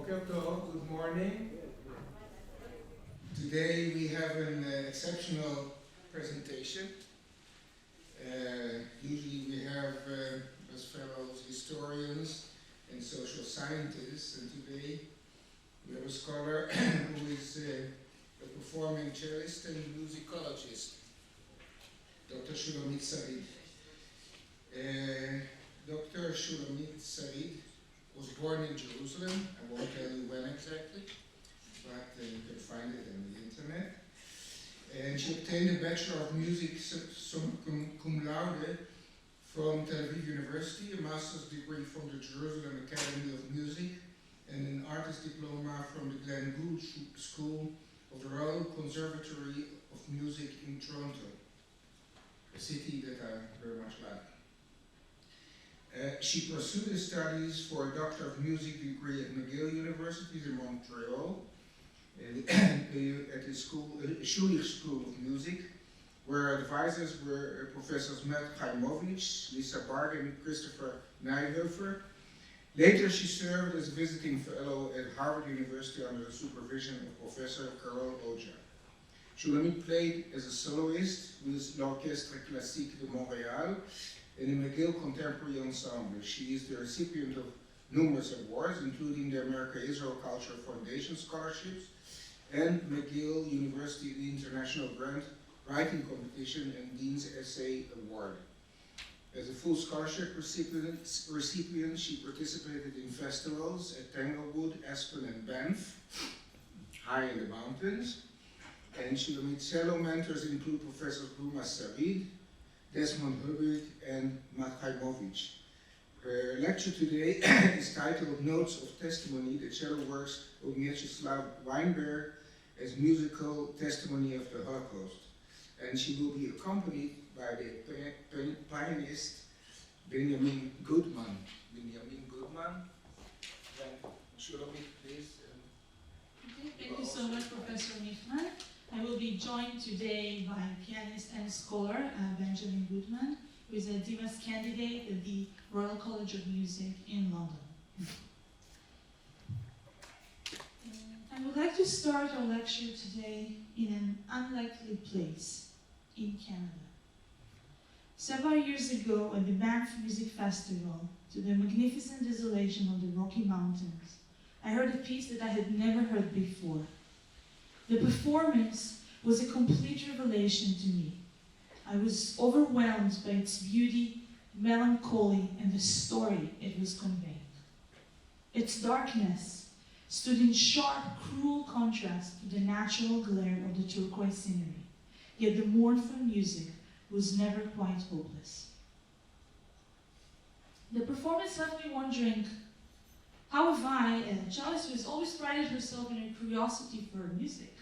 Boker Tov, good morning. Today we have an exceptional presentation. Usually we have as fellows historians and social scientists, and today we have a scholar who is a performing cellist and musicologist, Dr. Shulamit Sarid. Dr. Shulamit Sarid was born in Jerusalem. I won't tell you when exactly, but you can find it on the internet. And she obtained a Bachelor of Music cum laude from Tel Aviv University, a master's degree from the Jerusalem Academy of Music, and an artist diploma from the Glenn Gould School of the Royal Conservatory of Music in Toronto, a city that I very much like. She pursued her studies for a Doctor of Music degree at McGill University in Montreal, at the Schulich School of Music, where her advisors were Professors Matt Chaimovich, Lisa Bard, and Christopher Nijhofer. Later, she served as a visiting fellow at Harvard University under the supervision of Professor Carole Oja. Shulamit played as a soloist with l'Orchestre Classique de Montréal in the McGill Contemporary Ensemble. She is the recipient of numerous awards, including the America-Israel Cultural Foundation scholarships and McGill University International Grant Writing Competition and Dean's Essay Award. As a full scholarship recipient, she participated in festivals at Tanglewood, Aspen, and Banff, high in the mountains. And Shulamit cello mentors include Professors Sarid, Desmond Hubig, and Matt Chaimovich. Her lecture today is titled Notes of Testimony, the cello works of Mieczysław Weinberg as musical testimony of the Holocaust. And she will be accompanied by the pianist Benjamin Goodman. Shulamit, please. Okay, thank you so much, Professor Michman. I will be joined today by pianist and scholar Benjamin Goodman, who is a Dimas candidate at the Royal College of Music in London. I would like to start our lecture today in an unlikely place, in Canada. Several years ago at the Banff Music Festival, to the magnificent desolation of the Rocky Mountains, I heard a piece that I had never heard before. The performance was a complete revelation to me. I was overwhelmed by its beauty, melancholy, and the story it was conveying. Its darkness stood in sharp, cruel contrast to the natural glare of the turquoise scenery, yet the mournful music was never quite hopeless. The performance left me wondering, how have I, a cellist who has always prided herself in her curiosity for music,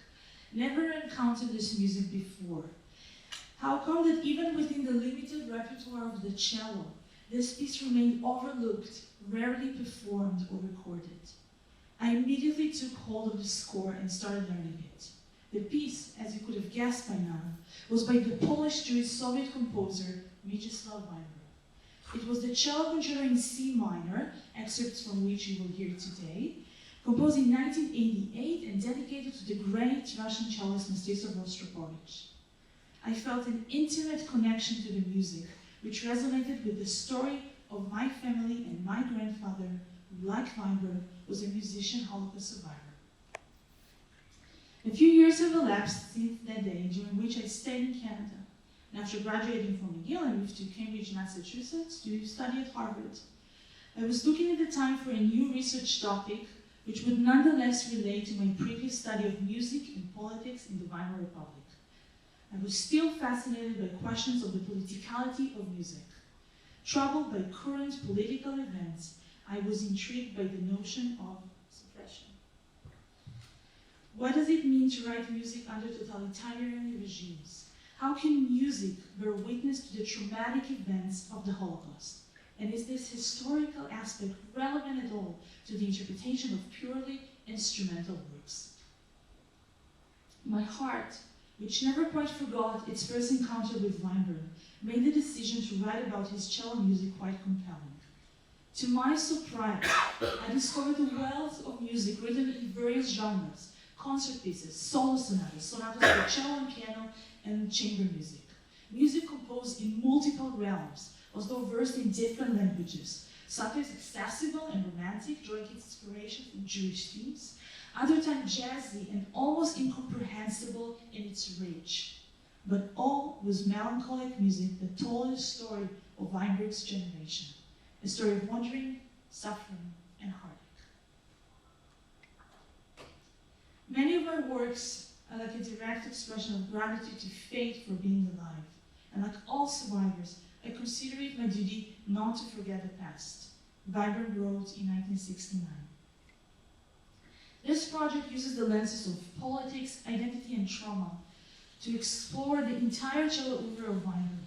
never encountered this music before? How come that even within the limited repertoire of the cello, this piece remained overlooked, rarely performed or recorded? I immediately took hold of the score and started learning it. The piece, as you could have guessed by now, was by the Polish Jewish Soviet composer Mieczysław Weinberg. It was the cello concerto in C minor, excerpts from which you will hear today, composed in 1988 and dedicated to the great Russian cellist Mieczysław Weinberg. I felt an intimate connection to the music, which resonated with the story of my family and my grandfather, who, like Weinberg, was a musician Holocaust survivor. A few years have elapsed since that day, during which I stayed in Canada. And after graduating from McGill, I moved to Cambridge, Massachusetts to study at Harvard. I was looking at the time for a new research topic, which would nonetheless relate to my previous study of music and politics in the Weimar Republic. I was still fascinated by questions of the politicality of music. Troubled by current political events, I was intrigued by the notion of suppression. What does it mean to write music under totalitarian regimes? How can music bear witness to the traumatic events of the Holocaust? And is this historical aspect relevant at all to the interpretation of purely instrumental works? My heart, which never quite forgot its first encounter with Weinberg, made the decision to write about his cello music quite compelling. To my surprise, I discovered a wealth of music written in various genres, concert pieces, solo sonatas, sonatas for cello and piano, and chamber music. Music composed in multiple realms, although versed in different languages, sometimes accessible and romantic, drawing its inspiration from Jewish themes, other times jazzy and almost incomprehensible in its rage. But all was melancholic music that told the story of Weinberg's generation, a story of wandering, suffering, and heartache. Many of my works are like a direct expression of gratitude to fate for being alive, and like all survivors, I consider it my duty not to forget the past. Weinberg wrote in 1969. This project uses the lenses of politics, identity, and trauma to explore the entire cello oeuvre of Weinberg.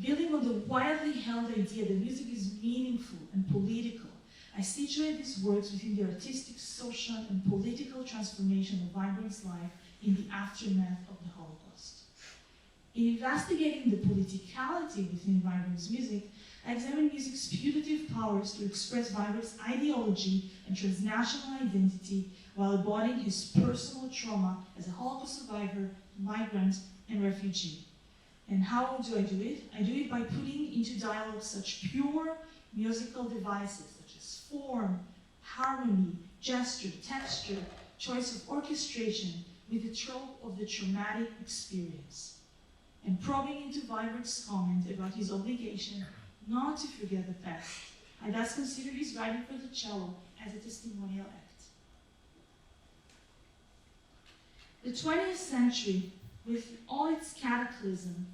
Building on the widely held idea that music is meaningful and political, I situate these works within the artistic, social, and political transformation of Weinberg's life in the aftermath of the Holocaust. In investigating the politicality within Weinberg's music, I examine music's putative powers to express Weinberg's ideology and transnational identity while embodying his personal trauma as a Holocaust survivor, migrant, and refugee. And how do I do it? I do it by putting into dialogue such pure musical devices such as form, harmony, gesture, texture, choice of orchestration with the trope of the traumatic experience. And probing into Weinberg's comment about his obligation not to forget the past, I thus consider his writing for the cello as a testimonial act. The 20th century, with all its cataclysm,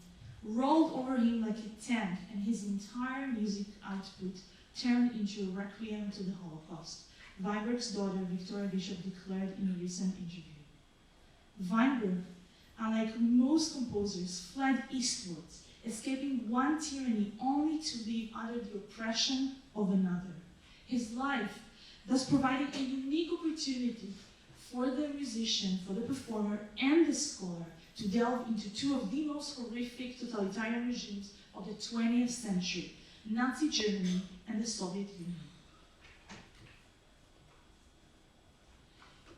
rolled over him like a tent, and his entire music output turned into a requiem to the Holocaust, Weinberg's daughter Victoria Bishop declared in a recent interview. Weinberg, unlike most composers, fled eastwards, escaping one tyranny only to live under the oppression of another. His life thus provided a unique opportunity for the musician, for the performer, and the scholar to delve into two of the most horrific totalitarian regimes of the 20th century, Nazi Germany and the Soviet Union.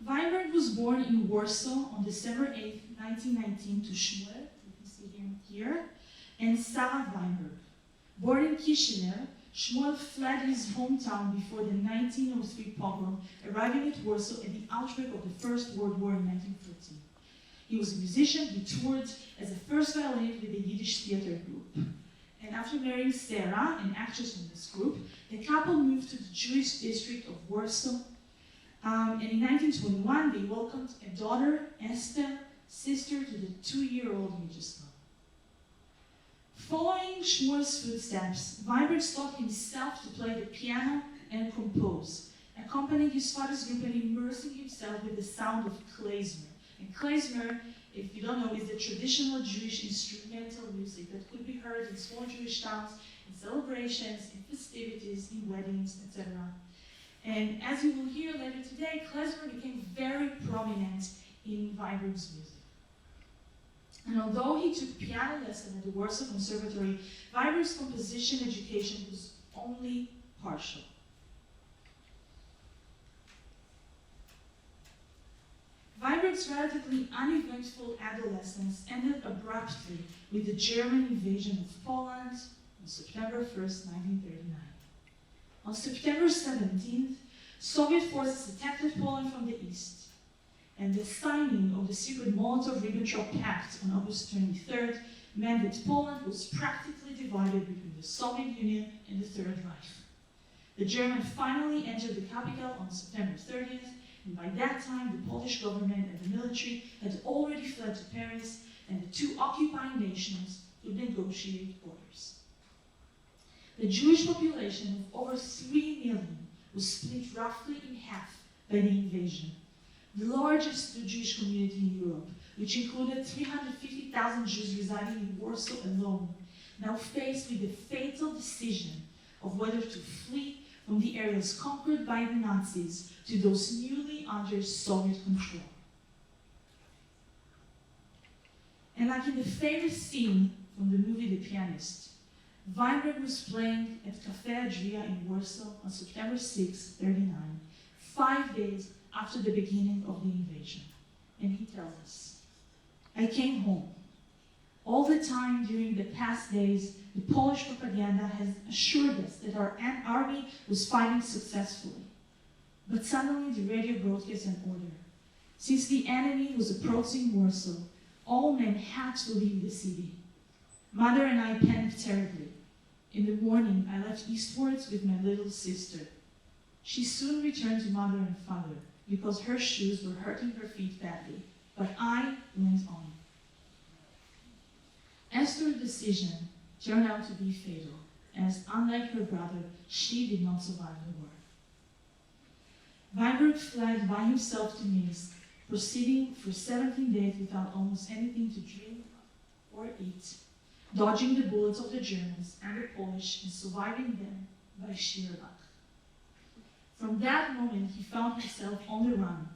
Weinberg was born in Warsaw on December 8, 1919 to Shmuel, you can see him here, and Sarah Weinberg. Born in Kishinev, Shmuel fled his hometown before the 1903 pogrom, arriving at Warsaw at the outbreak of the First World War in 1914. He was a musician. He toured as a first violinist with the Yiddish theater group. And after marrying Sarah, an actress in this group, the couple moved to the Jewish district of Warsaw. And in 1921, they welcomed a daughter, Esther, sister to the 2-year-old Mieczysław. Following Shmuel's footsteps, Weinberg taught himself to play the piano and compose, accompanying his father's group and immersing himself with the sound of klezmer. And klezmer, if you don't know, is the traditional Jewish instrumental music that could be heard in small Jewish towns, in celebrations, in festivities, in weddings, etc. And as you will hear later today, klezmer became very prominent in Weinberg's music. And although he took piano lessons at the Warsaw Conservatory, Weinberg's composition education was only partial. Weinberg's relatively uneventful adolescence ended abruptly with the German invasion of Poland on September 1st, 1939. On September 17th, Soviet forces attacked Poland from the east, and the signing of the secret Molotov-Ribbentrop Pact on August 23rd meant that Poland was practically divided between the Soviet Union and the Third Reich. The Germans finally entered the capital on September 30th, and by that time the Polish government and the military had already fled to Paris, and the two occupying nations could negotiate borders. The Jewish population of over 3 million was split roughly in half by the invasion. The largest Jewish community in Europe, which included 350,000 Jews residing in Warsaw alone, now faced with the fatal decision of whether to flee from the areas conquered by the Nazis to those newly under Soviet control. And like in the famous scene from the movie The Pianist, Weinberg was playing at Café Adria in Warsaw on September 6, 1939, 5 days after the beginning of the invasion. And he tells us, "I came home. All the time during the past days, the Polish propaganda has assured us that our army was fighting successfully. But suddenly the radio broadcast an order. Since the enemy was approaching Warsaw, all men had to leave the city. Mother and I panicked terribly. In the morning, I left eastwards with my little sister. She soon returned to mother and father because her shoes were hurting her feet badly, but I went on. Esther's decision turned out to be fatal, as unlike her brother, she did not survive the war. Weinberg fled by himself to Minsk, proceeding for 17 days without almost anything to drink or eat, dodging the bullets of the Germans and the Polish and surviving them by sheer luck. From that moment, he found himself on the run.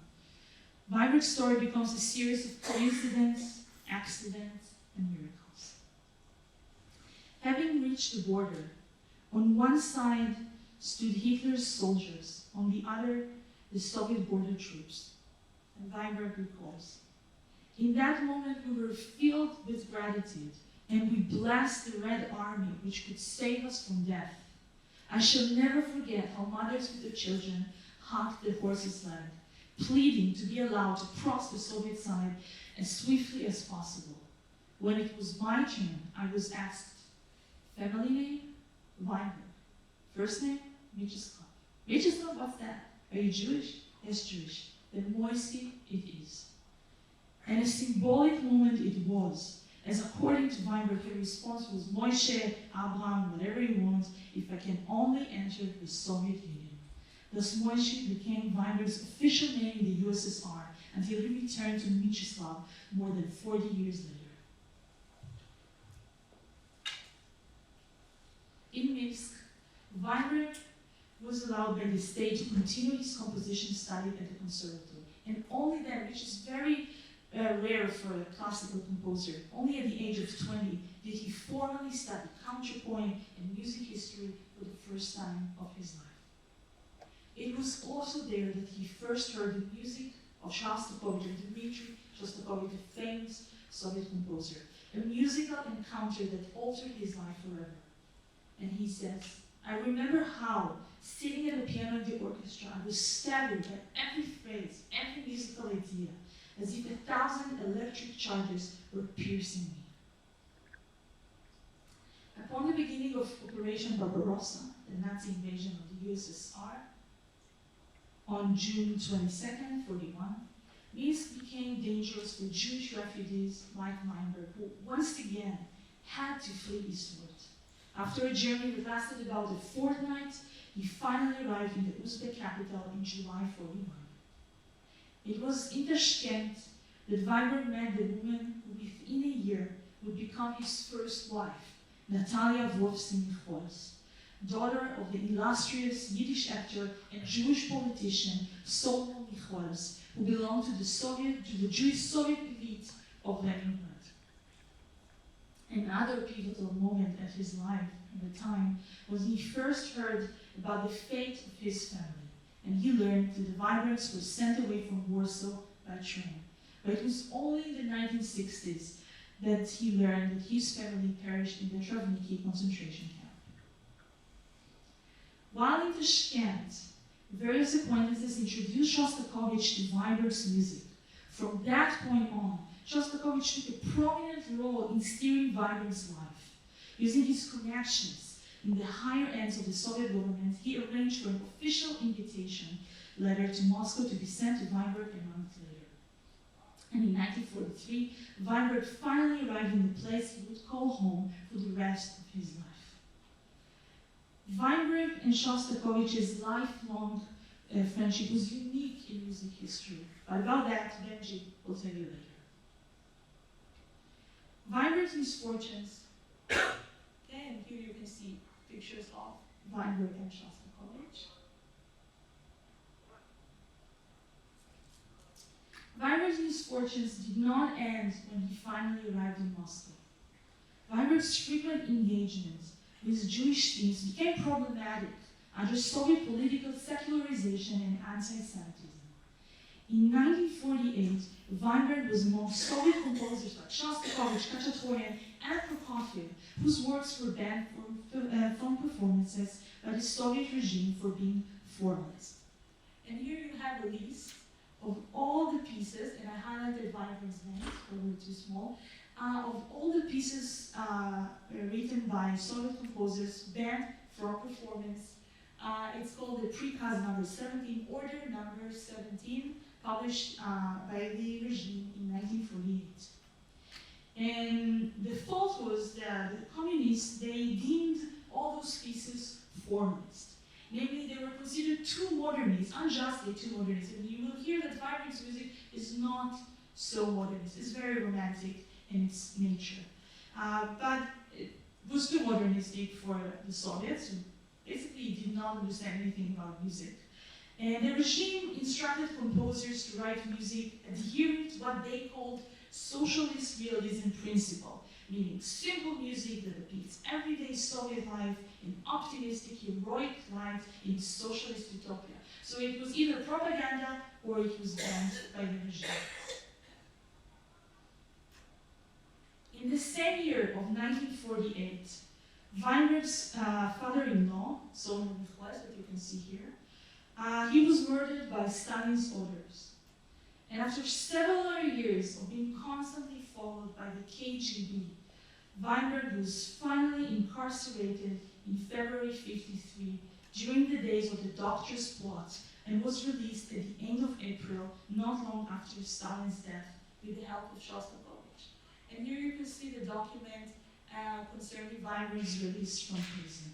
Weinberg's story becomes a series of coincidences, accidents, and miracles. Having reached the border, on one side stood Hitler's soldiers, on the other, the Soviet border troops. And Weinberg recalls, "In that moment, we were filled with gratitude, and we blessed the Red Army, which could save us from death. I shall never forget how mothers with their children hugged the horse's leg, pleading to be allowed to cross the Soviet side as swiftly as possible. When it was my turn, I was asked, family name? Weinberg. First name? Mieczysław. Mieczysław, what's that? Are you Jewish? Yes, Jewish. Then Moisey it is." And a symbolic moment it was, as according to Weinberg, her response was, "Moshe, Abraham, whatever you want, if I can only enter the Soviet Union." Thus Moshe became Weinberg's official name in the USSR until he returned to Mieczysław more than 40 years later. In Minsk, Weinberg was allowed by the state to continue his composition study at the conservatory, and only then, which is very rare for a classical composer, only at the age of 20 did he formally study counterpoint and music history for the first time of his life. It was also there that he first heard the music of Shostakovich, and Dmitri Shostakovich, the famous Soviet composer, a musical encounter that altered his life forever. And he says, "I remember how, sitting at the piano in the orchestra, I was staggered by every phrase, every musical idea, as if 1,000 electric charges were piercing me." Upon the beginning of Operation Barbarossa, the Nazi invasion of the USSR, on June 22nd, 1941, Minsk became dangerous for Jewish refugees like Weinberg, who once again had to flee eastward. After a journey that lasted about a fortnight, he finally arrived in the Uzbek capital in July 1941. It was in Tashkent that Weinberg met the woman who within a year would become his first wife, Natalia Wolfson-Michols, daughter of the illustrious Yiddish actor and Jewish politician Solomon Michols, who belonged to the Jewish Soviet elite of Leningrad. Another pivotal moment at his life at the time was when he first heard about the fate of his family, and he learned that the Weinbergs were sent away from Warsaw by train. But it was only in the 1960s that he learned that his family perished in the Travniki concentration camp. While in Tashkent, various acquaintances introduced Shostakovich to Weinberg's music. From that point on, Shostakovich took a prominent role in steering Weinberg's life. Using his connections in the higher ends of the Soviet government, he arranged for an official invitation letter to Moscow to be sent to Weinberg a month later. And in 1943, Weinberg finally arrived in the place he would call home for the rest of his life. Weinberg and Shostakovich's lifelong friendship was unique in music history, but about that, Benji will tell you later. Weinberg's misfortunes, and here you can see pictures of Weinberg and Shostakovich. Weinberg's misfortunes did not end when he finally arrived in Moscow. Weinberg's frequent engagements with Jewish themes became problematic under Soviet political secularization and anti-Semitism. In 1948, Weinberg was among Soviet composers like Shostakovich, Khachaturian, and Prokofiev, whose works were banned from performances by the Soviet regime for being formalist. And here you have a list of all the pieces, and I highlighted Weinberg's names, probably too small, of all the pieces written by Soviet composers banned from performance. It's called the Prikaz number 17, Order number 17, published by the regime in 1948. And the thought was that the communists, they deemed all those pieces formalist. Namely, they were considered too modernist, unjustly too modernist. And you will hear that Weinberg's music is not so modernist. It's very romantic in its nature. But it was too modernistic for the Soviets, who basically did not understand anything about music. And the regime instructed composers to write music adhering to what they called socialist realism principle, meaning simple music that depicts everyday Soviet life in optimistic, heroic light in socialist utopia. So it was either propaganda or it was banned by the regime. In the same year of 1948, Weinberg's father-in-law, Solomon Michles, that you can see here, he was murdered by Stalin's orders. And after several years of being constantly followed by the KGB, Weinberg was finally incarcerated in February '53 during the days of the Doctor's Plot and was released at the end of April, not long after Stalin's death, with the help of Shostakovich. And here you can see the document concerning Weinberg's release from prison.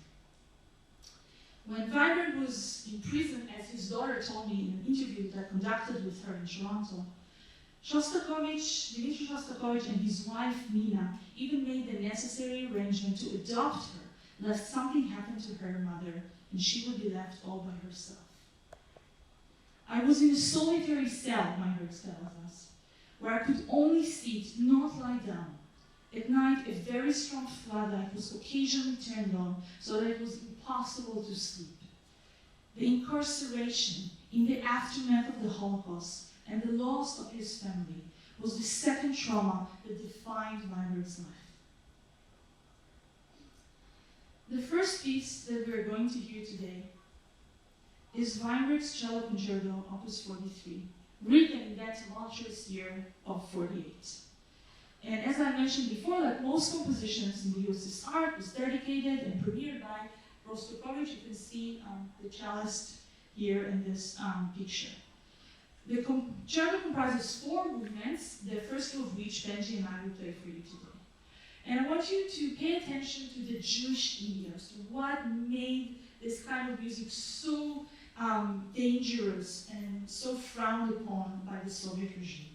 When Weinberg was in prison, as his daughter told me in an interview that I conducted with her in Toronto, Dimitri Shostakovich and his wife Nina even made the necessary arrangement to adopt her, lest something happened to her mother and she would be left all by herself. I was in a solitary cell, Weinberg tells us, where I could only sit, not lie down. At night, a very strong floodlight was occasionally turned on so that it was impossible to sleep. The incarceration in the aftermath of the Holocaust and the loss of his family was the second trauma that defined Weinberg's life. The first piece that we're going to hear today is Weinberg's Cello Concerto, Opus 43, written in that tumultuous year of '48. And as I mentioned before, like most compositions in the USSR, it was dedicated and premiered by Rostropovich. You can see the cellist here in this picture. The concerto comprises 4 movements, the first of which Benji and I will play for you today. And I want you to pay attention to the Jewish idioms, to what made this kind of music so dangerous and so frowned upon by the Soviet regime.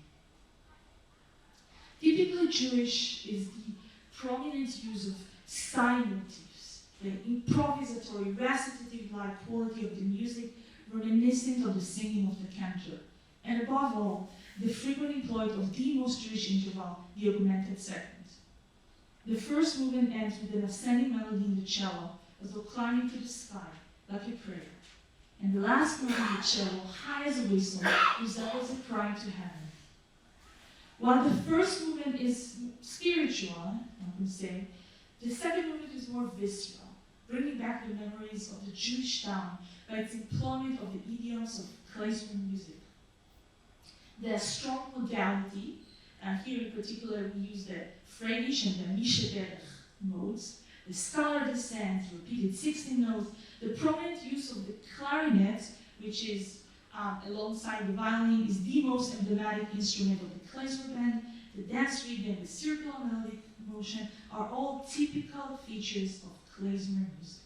Typically Jewish is the prominent use of style motifs, the improvisatory, recitative-like quality of the music reminiscent of the singing of the cantor, and above all, the frequent employment of the most Jewish interval, the augmented second. The first movement ends with an ascending melody in the cello, as though climbing to the sky, like a prayer. And the last note in the cello, high as a whistle, resembles a cry to heaven. While the first movement is spiritual, I would say, the second movement is more visceral, bringing back the memories of the Jewish town by its employment of the idioms of klezmer music. The strong modality, here in particular we use the Fredish and the Misheberach modes, the scalar descent, repeated 16 notes, the prominent use of the clarinet, which is alongside the violin, is the most emblematic instrument of the klezmer band. The dance rhythm and the circular melodic motion are all typical features of klezmer music.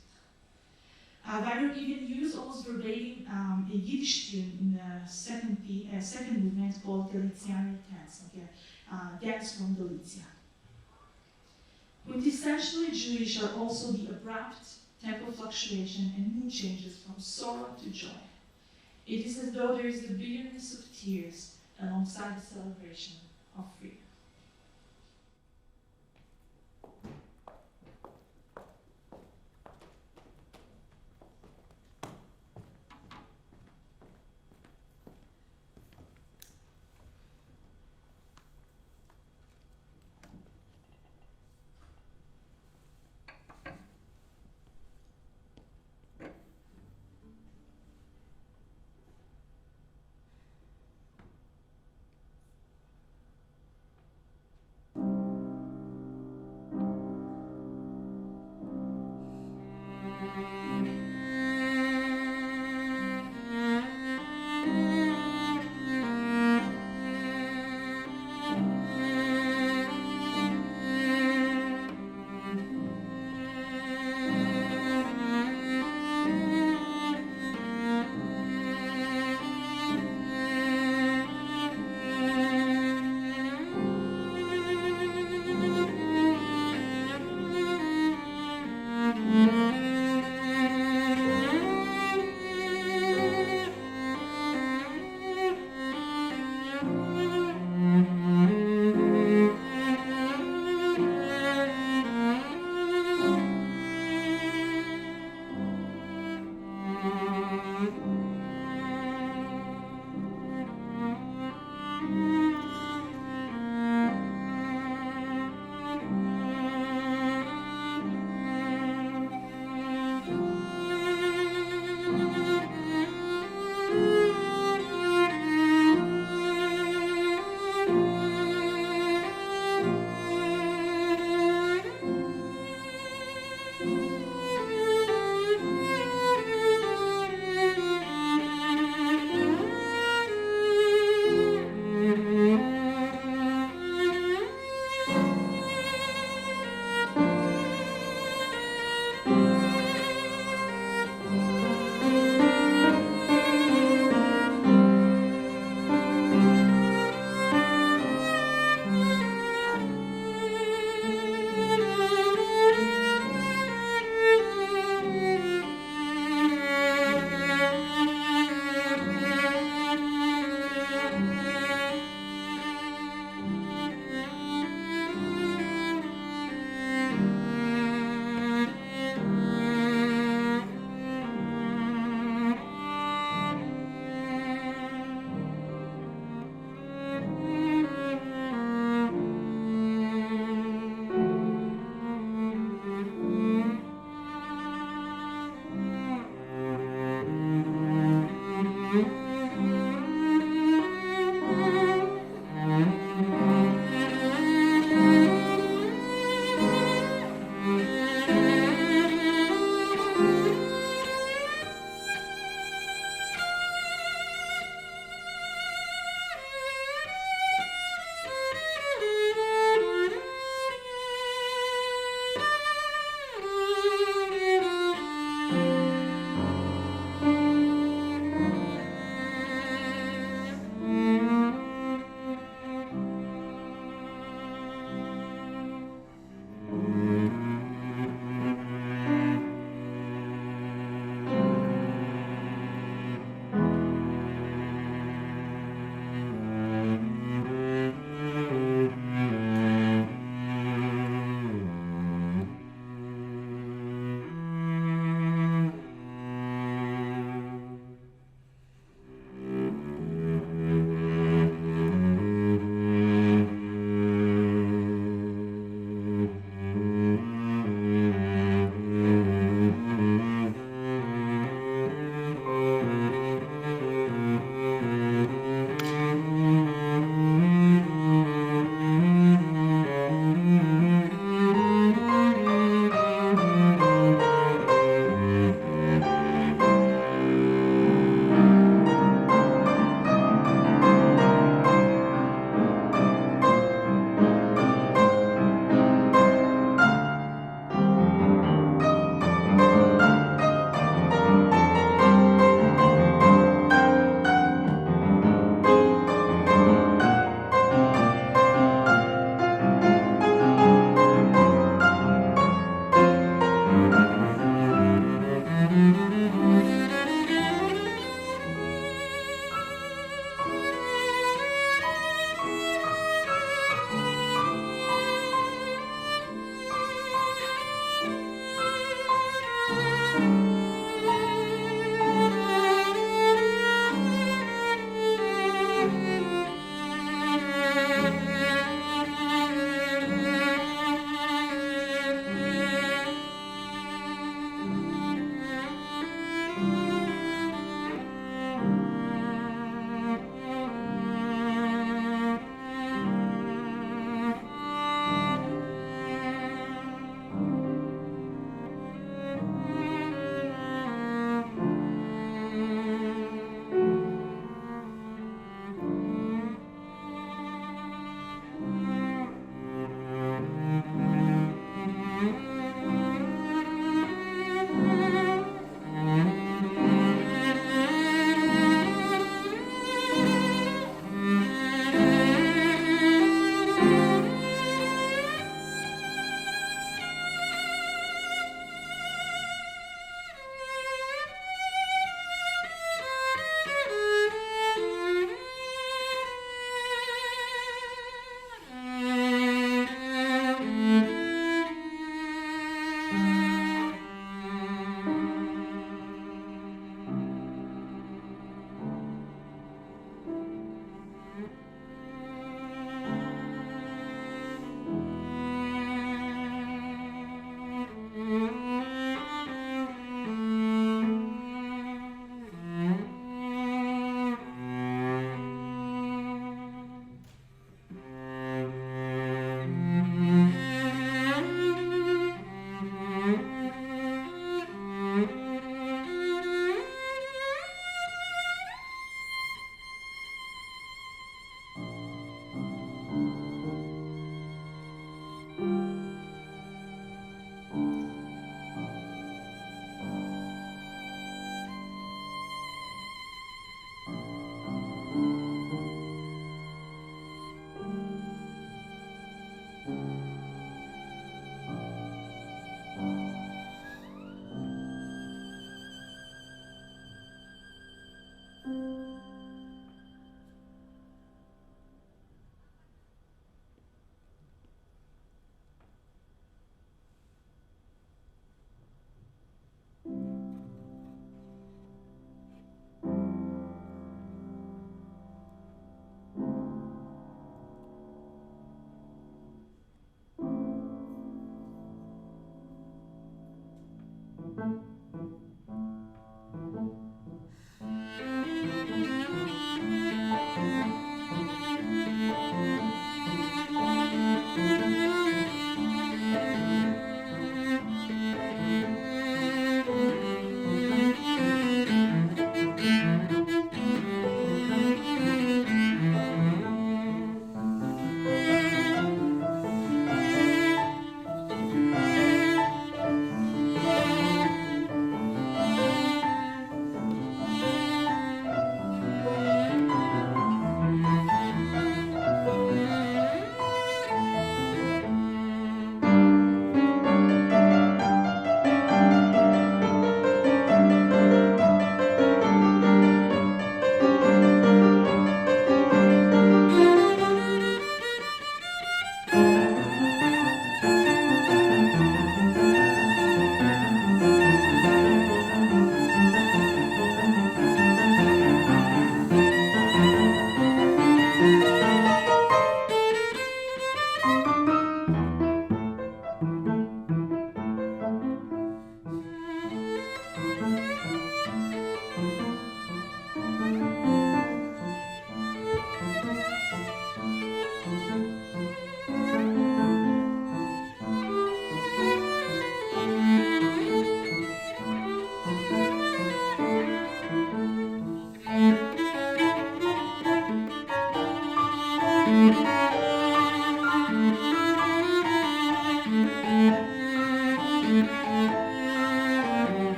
Weinberg even used almost verbatim a Yiddish tune in the second movement called Galician dance, like a dance from Galicia. Quintessentially Jewish are also the abrupt tempo fluctuation and mood changes from sorrow to joy. It is as though there is the bitterness of tears alongside the celebration of freedom.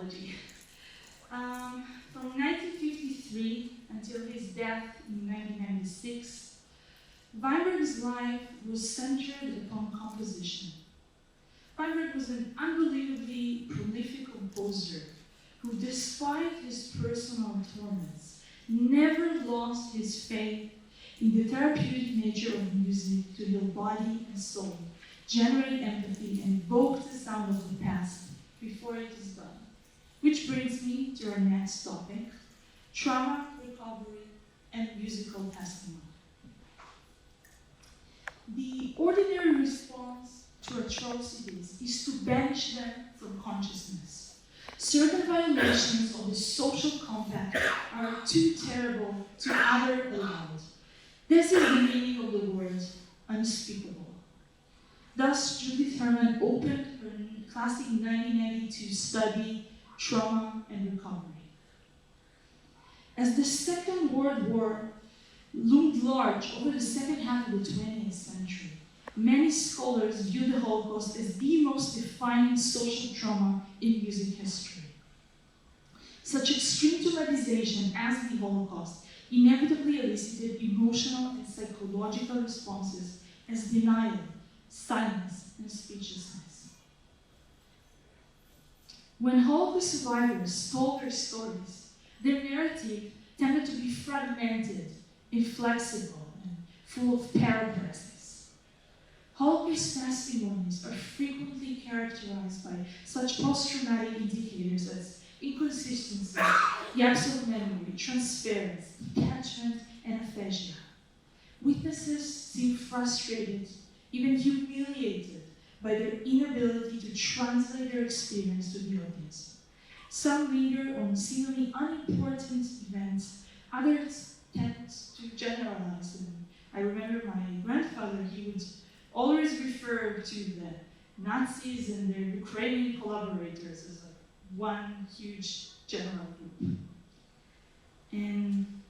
chronology. From 1953 until his death in 1996, Weinberg's life was centered upon composition. Weinberg was an unbelievably prolific composer who, despite his personal torments, never lost his faith in the therapeutic nature of music to heal body and soul, generate empathy, and evoke the sound of the past before it is done. Which brings me to our next topic, trauma, recovery, and musical testimony. The ordinary response to atrocities is to banish them from consciousness. Certain violations of the social compact are too terrible to utter aloud. This is the meaning of the word unspeakable. Thus, Judith Herman opened her classic 1992 study, Trauma and Recovery. As the Second World War loomed large over the second half of the 20th century, many scholars view the Holocaust as the most defining social trauma in music history. Such extreme traumatization as the Holocaust inevitably elicited emotional and psychological responses as denial, silence, and speechlessness. When Holocaust survivors told their stories, their narrative tended to be fragmented, inflexible, and full of paraphrases. Holocaust testimonies are frequently characterized by such post-traumatic indicators as inconsistency, the absence of memory, transference, detachment, and aphasia. Witnesses seem frustrated, even humiliated, by their inability to translate their experience to the audience. Some linger on seemingly unimportant events, others tend to generalize them. I remember my grandfather, he would always refer to the Nazis and their Ukrainian collaborators as like one huge general group. And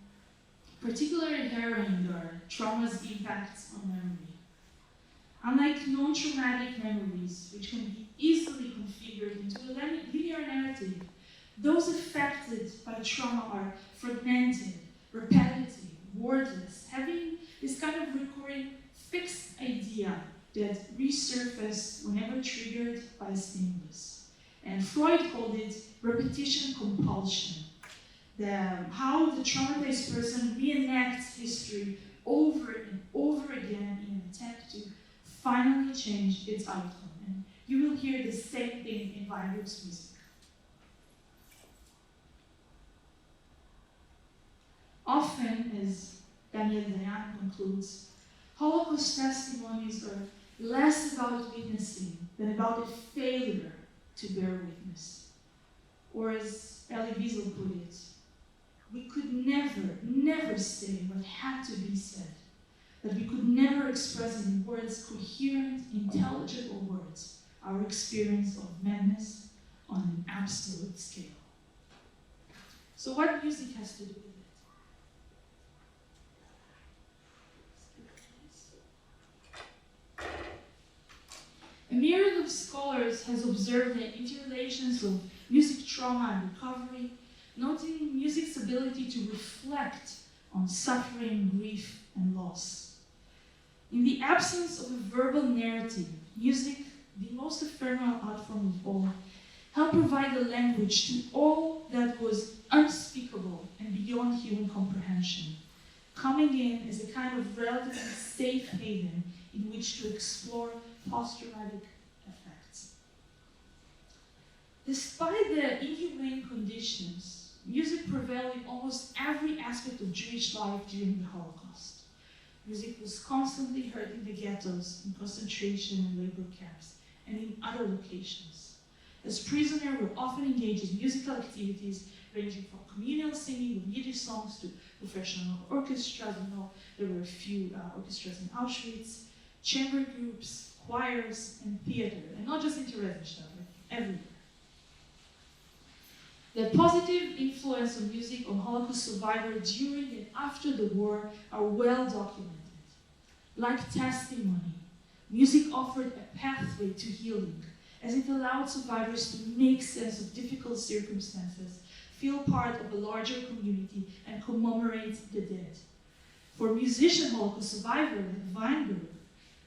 particularly harrowing are trauma's impacts on memory. Unlike non-traumatic memories, which can be easily configured into a linear narrative, those affected by trauma are fragmented, repetitive, wordless, having this kind of recurring fixed idea that resurfaces whenever triggered by a stimulus. And Freud called it repetition compulsion. How the traumatized person reenacts history over and over again in an attempt to finally change its outcome. And you will hear the same thing in Weinberg's music. Often, as Daniel Dayan concludes, Holocaust testimonies are less about witnessing than about a failure to bear witness. Or as Elie Wiesel put it, we could never say what had to be said, that we could never express in words, coherent, intelligible words, our experience of madness on an absolute scale. So what music has to do with it? A myriad of scholars has observed the interrelations of music trauma and recovery, noting music's ability to reflect on suffering, grief, and loss. In the absence of a verbal narrative, music, the most ephemeral art form of all, helped provide a language to all that was unspeakable and beyond human comprehension, coming in as a kind of relatively safe haven in which to explore post-traumatic effects. Despite the inhumane conditions, music prevailed in almost every aspect of Jewish life during the Holocaust. Music was constantly heard in the ghettos, in concentration and labor camps, and in other locations. As prisoners were often engaged in musical activities ranging from communal singing of Yiddish songs to professional orchestras. You know, there were a few orchestras in Auschwitz, chamber groups, choirs, and theater, and not just in Theresienstadt, but everywhere. The positive influence of music on Holocaust survivors during and after the war are well documented. Like testimony, music offered a pathway to healing, as it allowed survivors to make sense of difficult circumstances, feel part of a larger community, and commemorate the dead. For musician Holocaust survivor like Weinberg,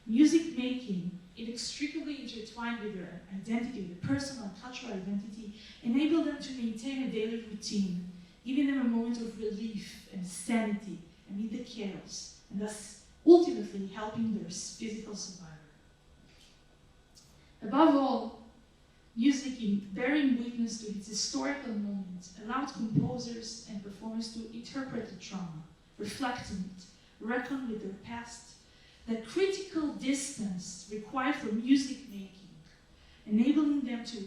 music making, inextricably intertwined with their identity, their personal and cultural identity, enabled them to maintain a daily routine, giving them a moment of relief and sanity amid the chaos, and thus ultimately helping their physical survival. Above all, music, in bearing witness to its historical moments, allowed composers and performers to interpret the trauma, reflect on it, reckon with their past, the critical distance required for music making, enabling them to,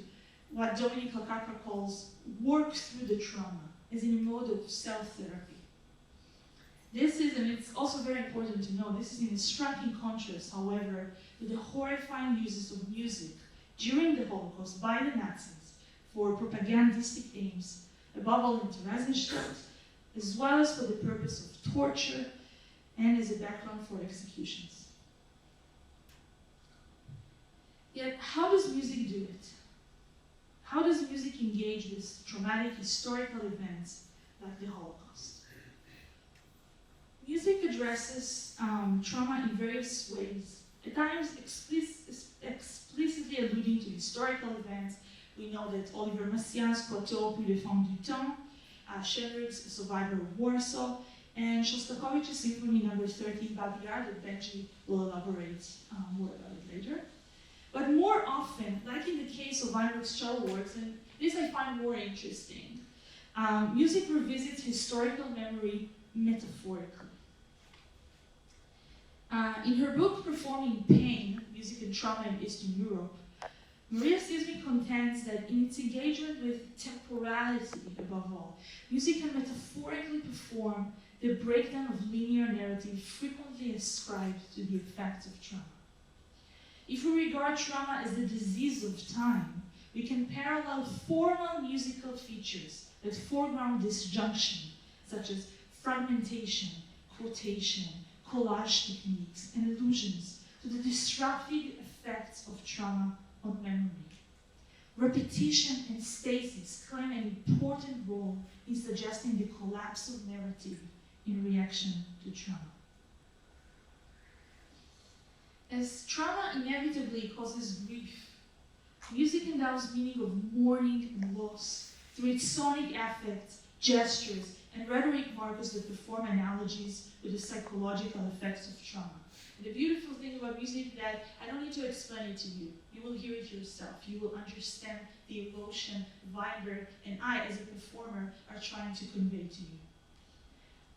what Dominic Lacapra calls, work through the trauma, as in a mode of self-therapy. This is, and it's also very important to know, this is in striking contrast, however, to the horrifying uses of music during the Holocaust by the Nazis for propagandistic aims, above all in Theresienstadt, as well as for the purpose of torture and as a background for executions. Yet, how does music do it? How does music engage with traumatic historical events like the Holocaust? Music addresses trauma in various ways, at times explicitly alluding to historical events. We know that Oliver Messiaen's Coteau puis les Femmes du Temps, Schellrig's Survivor of Warsaw, and Shostakovich's Symphony No. 13, Babi-Yar, that Benji will elaborate more about it later. But more often, like in the case of Weinberg's cello works, and this I find more interesting, music revisits historical memory metaphorically. In her book, Performing Pain, Music and Trauma in Eastern Europe, Maria Szysmik contends that in its engagement with temporality, above all, music can metaphorically perform the breakdown of linear narrative frequently ascribed to the effects of trauma. If we regard trauma as the disease of time, we can parallel formal musical features that foreground disjunction, such as fragmentation, quotation, collage techniques, and illusions, to the disruptive effects of trauma on memory. Repetition and stasis claim an important role in suggesting the collapse of narrative in reaction to trauma. As trauma inevitably causes grief, music endows meaning of mourning and loss through its sonic affects, gestures, and rhetoric markers that perform analogies with the psychological effects of trauma. And the beautiful thing about music is that I don't need to explain it to you. You will hear it yourself. You will understand the emotion Weinberg and I, as a performer, are trying to convey to you.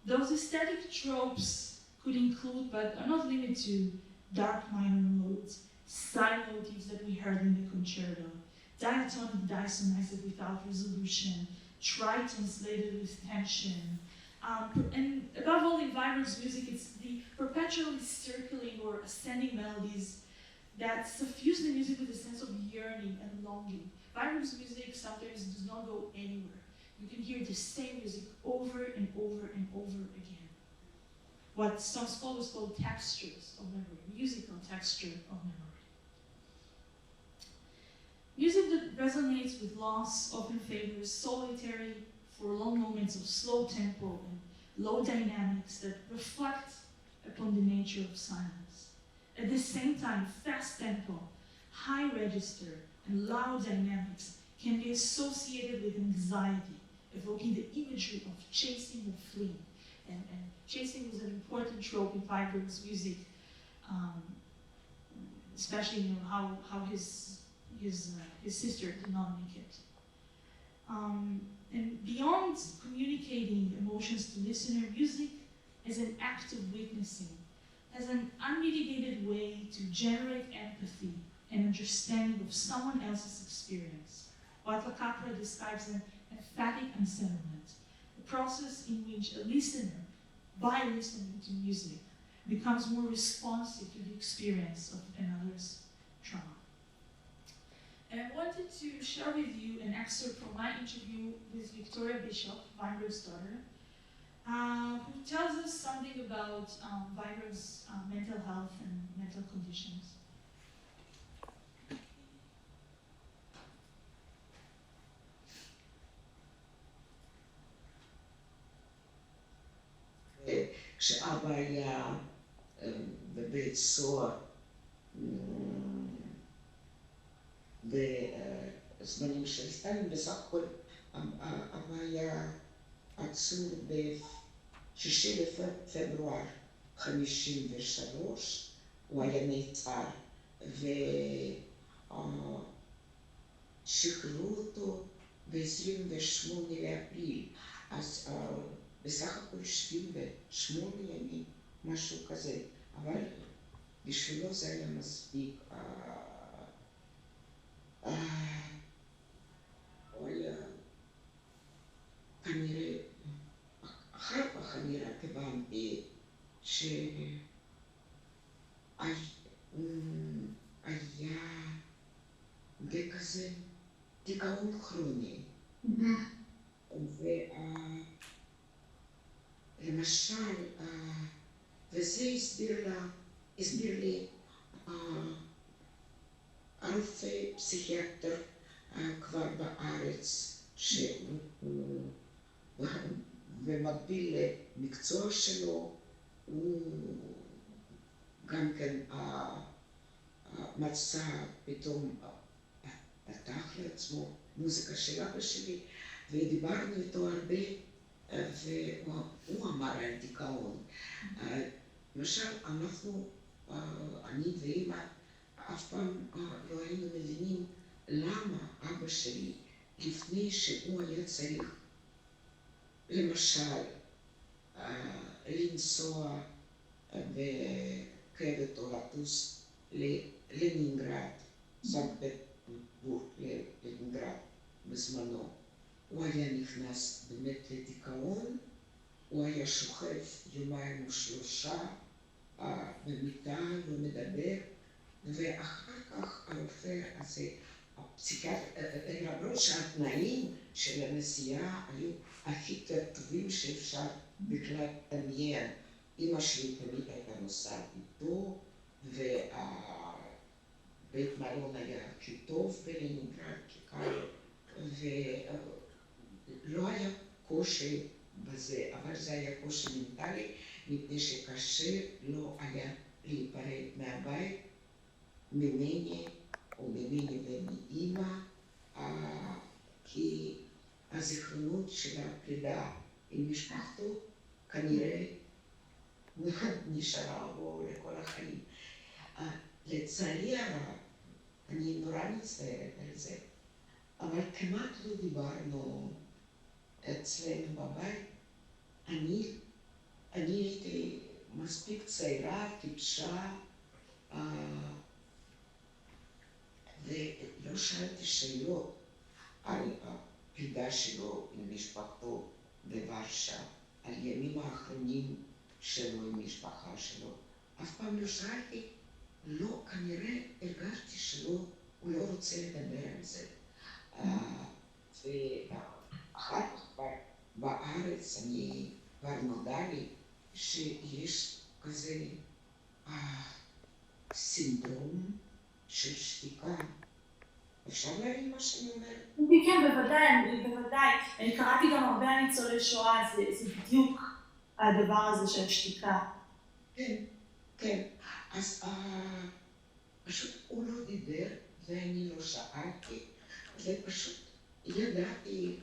Those aesthetic tropes could include, but are not limited to, dark minor modes, side motifs that we heard in the concerto, diatonic disonated without resolution, tritons laden with tension, and above all in Weinberg's music, it's the perpetually circling or ascending melodies that suffuse the music with a sense of yearning and longing. Weinberg's music sometimes does not go anywhere. You can hear the same music over and over and over again. What some scholars call textures of memory, musical texture of memory. Music that resonates with loss often favors solitary, forlorn moments of slow tempo and low dynamics that reflect upon the nature of silence. At the same time, fast tempo, high register, and loud dynamics can be associated with anxiety, evoking the imagery of chasing or fleeing. And chasing was an important trope in Weinberg's music, especially how his sister did not make it. And beyond communicating emotions to listener, music as an act of witnessing, as an unmitigated way to generate empathy and understanding of someone else's experience. What Lacapra describes an emphatic unsettlement, a process in which a listener, by listening to music, becomes more responsive to the experience of another's trauma. And I wanted to share with you an excerpt from my interview with Victoria Bishop, Weinberg's daughter, who tells us something about Weinberg's mental health and mental conditions. כשאבא היה בבית סוהר בזמנים של סטלין, בסך הכל אבא היה עצור ב-6 לפברואר 1953, הוא היה נעצר ושחררו אותו ב-28 לאפריל, אז בסך הכל 78 ימים, משהו כזה, אבל בשבילו זה היה מספיק. הוא היה כנראה, אחר כך אני רק הבנתי שהיה בכזה דיכאון כרוני. ולמשל, וזה הסביר לי רופא פסיכיאטר כבר בארץ, שהוא במקביל למקצוע שלו, הוא גם כן מצא פתאום, פתח לעצמו מוזיקה של אבא שלי, ודיברנו איתו הרבה, והוא אמר על דיכאון. למשל, אני ואמא, אף פעם לא היינו מבינים למה אבא שלי, לפני שהוא היה צריך, למשל, לנסוע ברכבת או לטוס ללנינגרד, סנט פטרבורג ללנינגרד בזמנו. הוא היה נכנס באמת לדיכאון, הוא היה שוכב יומיים או 3 במיטה, לא מדבר, ואחר כך הרופא הזה, הפסיכיאטר, למרות שהתנאים של הנסיעה היו הכי טובים שאפשר בכלל לדמיין. אמא שלי תמיד הייתה נוסעת איתו, ובית מלון היה הכי טוב בלנינגרד, כיכר, ולא היה קושי בזה, אבל זה היה קושי מנטלי, מפני שקשה לא היה להיפרד מהבית, ממני או ממני ומאמא, כי הזיכרונות של הפרידה עם משפחתו כנראה נשארה בו לכל החיים. לצערי הרב, אני נורא מצטערת על זה, אבל כמעט לא דיברנו אצלנו בבית. אני הייתי מספיק צעירה, טיפשה, ולא שאלתי שאלות על הפרידה שלו עם משפחתו בוורשה, על ימים האחרונים שלו עם משפחה שלו. אף פעם לא שאלתי, לא, כנראה הרגשתי שהוא לא רוצה לדבר על זה. ואחר כך כבר בארץ אני כבר נודע לי שיש כזה סינדרום של שתיקה. אפשר להבין מה שאני אומרת? כן, בוודאי. אני קראתי גם הרבה על ניצולי שואה, זה בדיוק הדבר הזה של שתיקה. כן. אז פשוט הוא לא דיבר ואני לא שאלתי, ופשוט ידעתי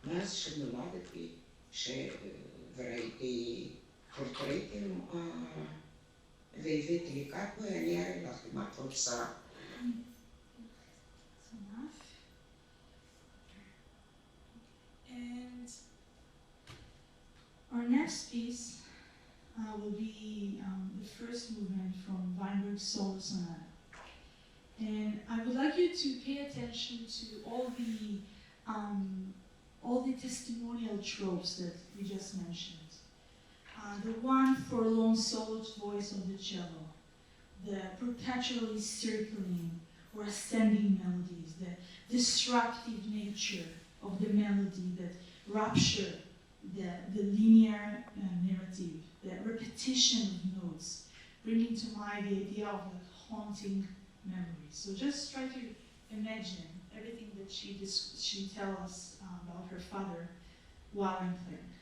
מאז שנולדתי וראיתי פורטרטים והבאתי לכאן, ואני אראה לך אם את רוצה. And our next piece will be the first movement from Weinberg's Solo Sonata. And I would like you to pay attention to all the testimonial tropes that we just mentioned. The one forlorn solo voice of the cello, the perpetually circling or ascending melodies, the disruptive nature of the melody that rupture the linear narrative, the repetition of notes, bringing to mind the idea of like haunting memories. So just try to imagine everything that she tells us about her father while I'm playing.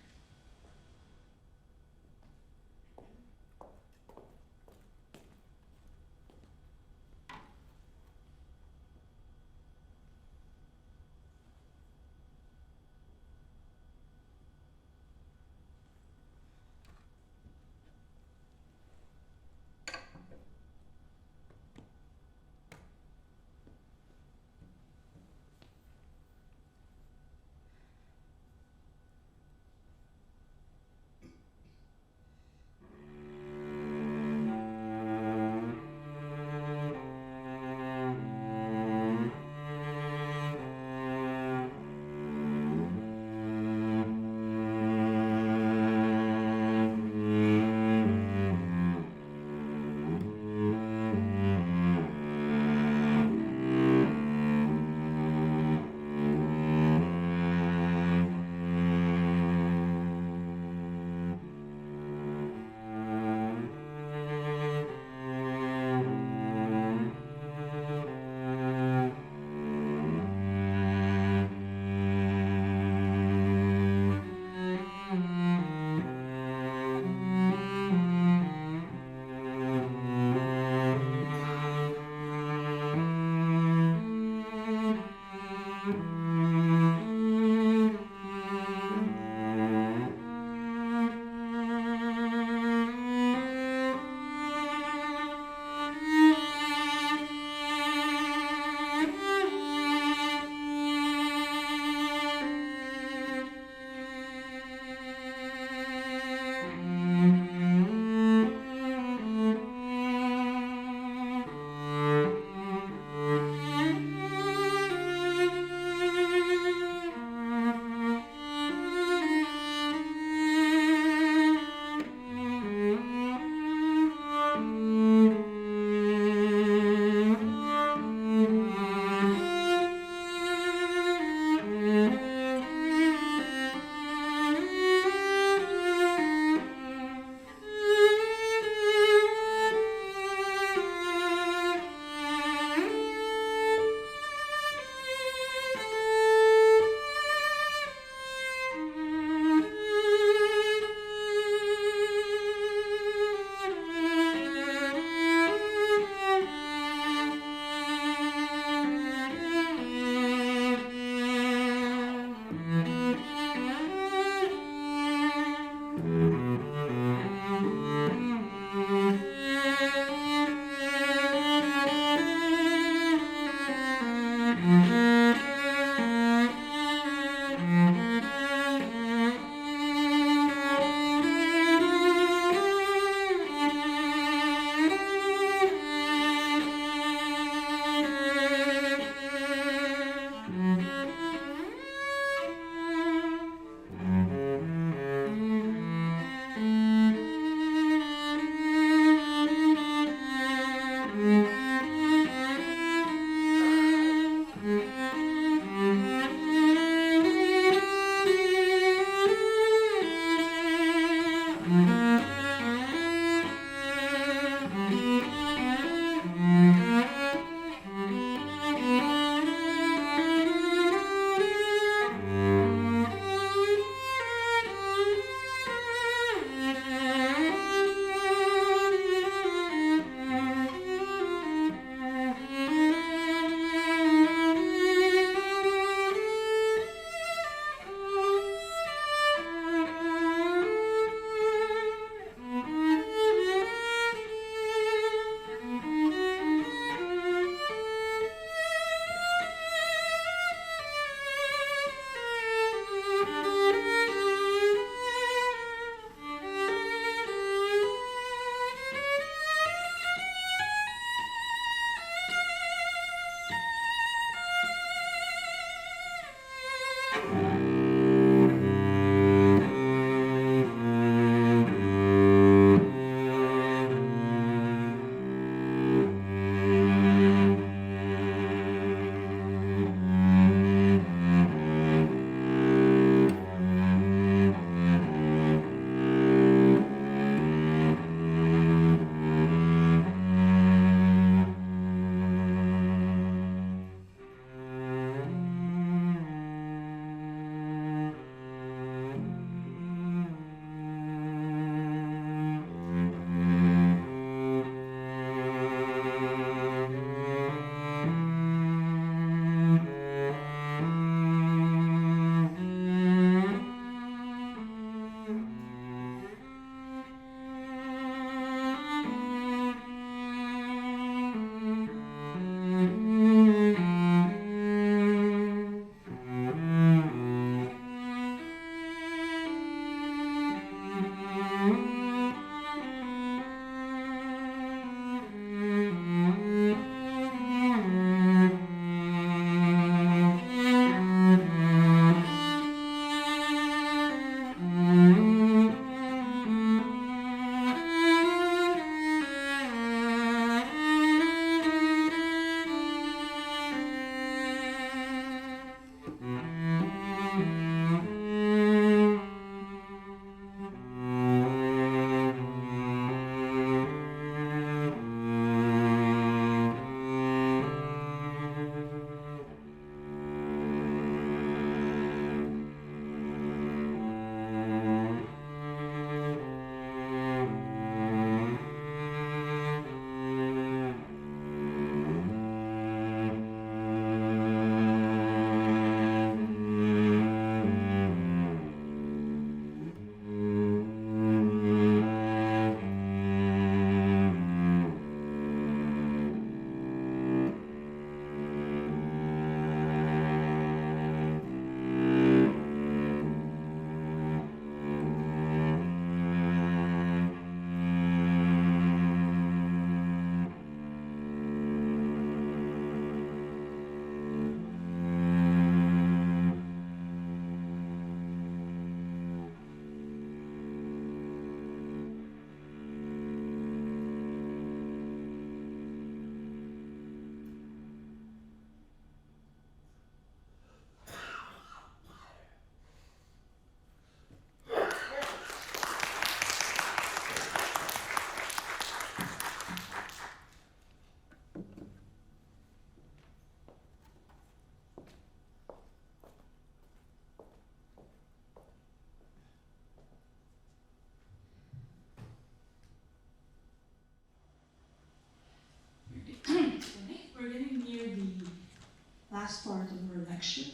last part of her lecture.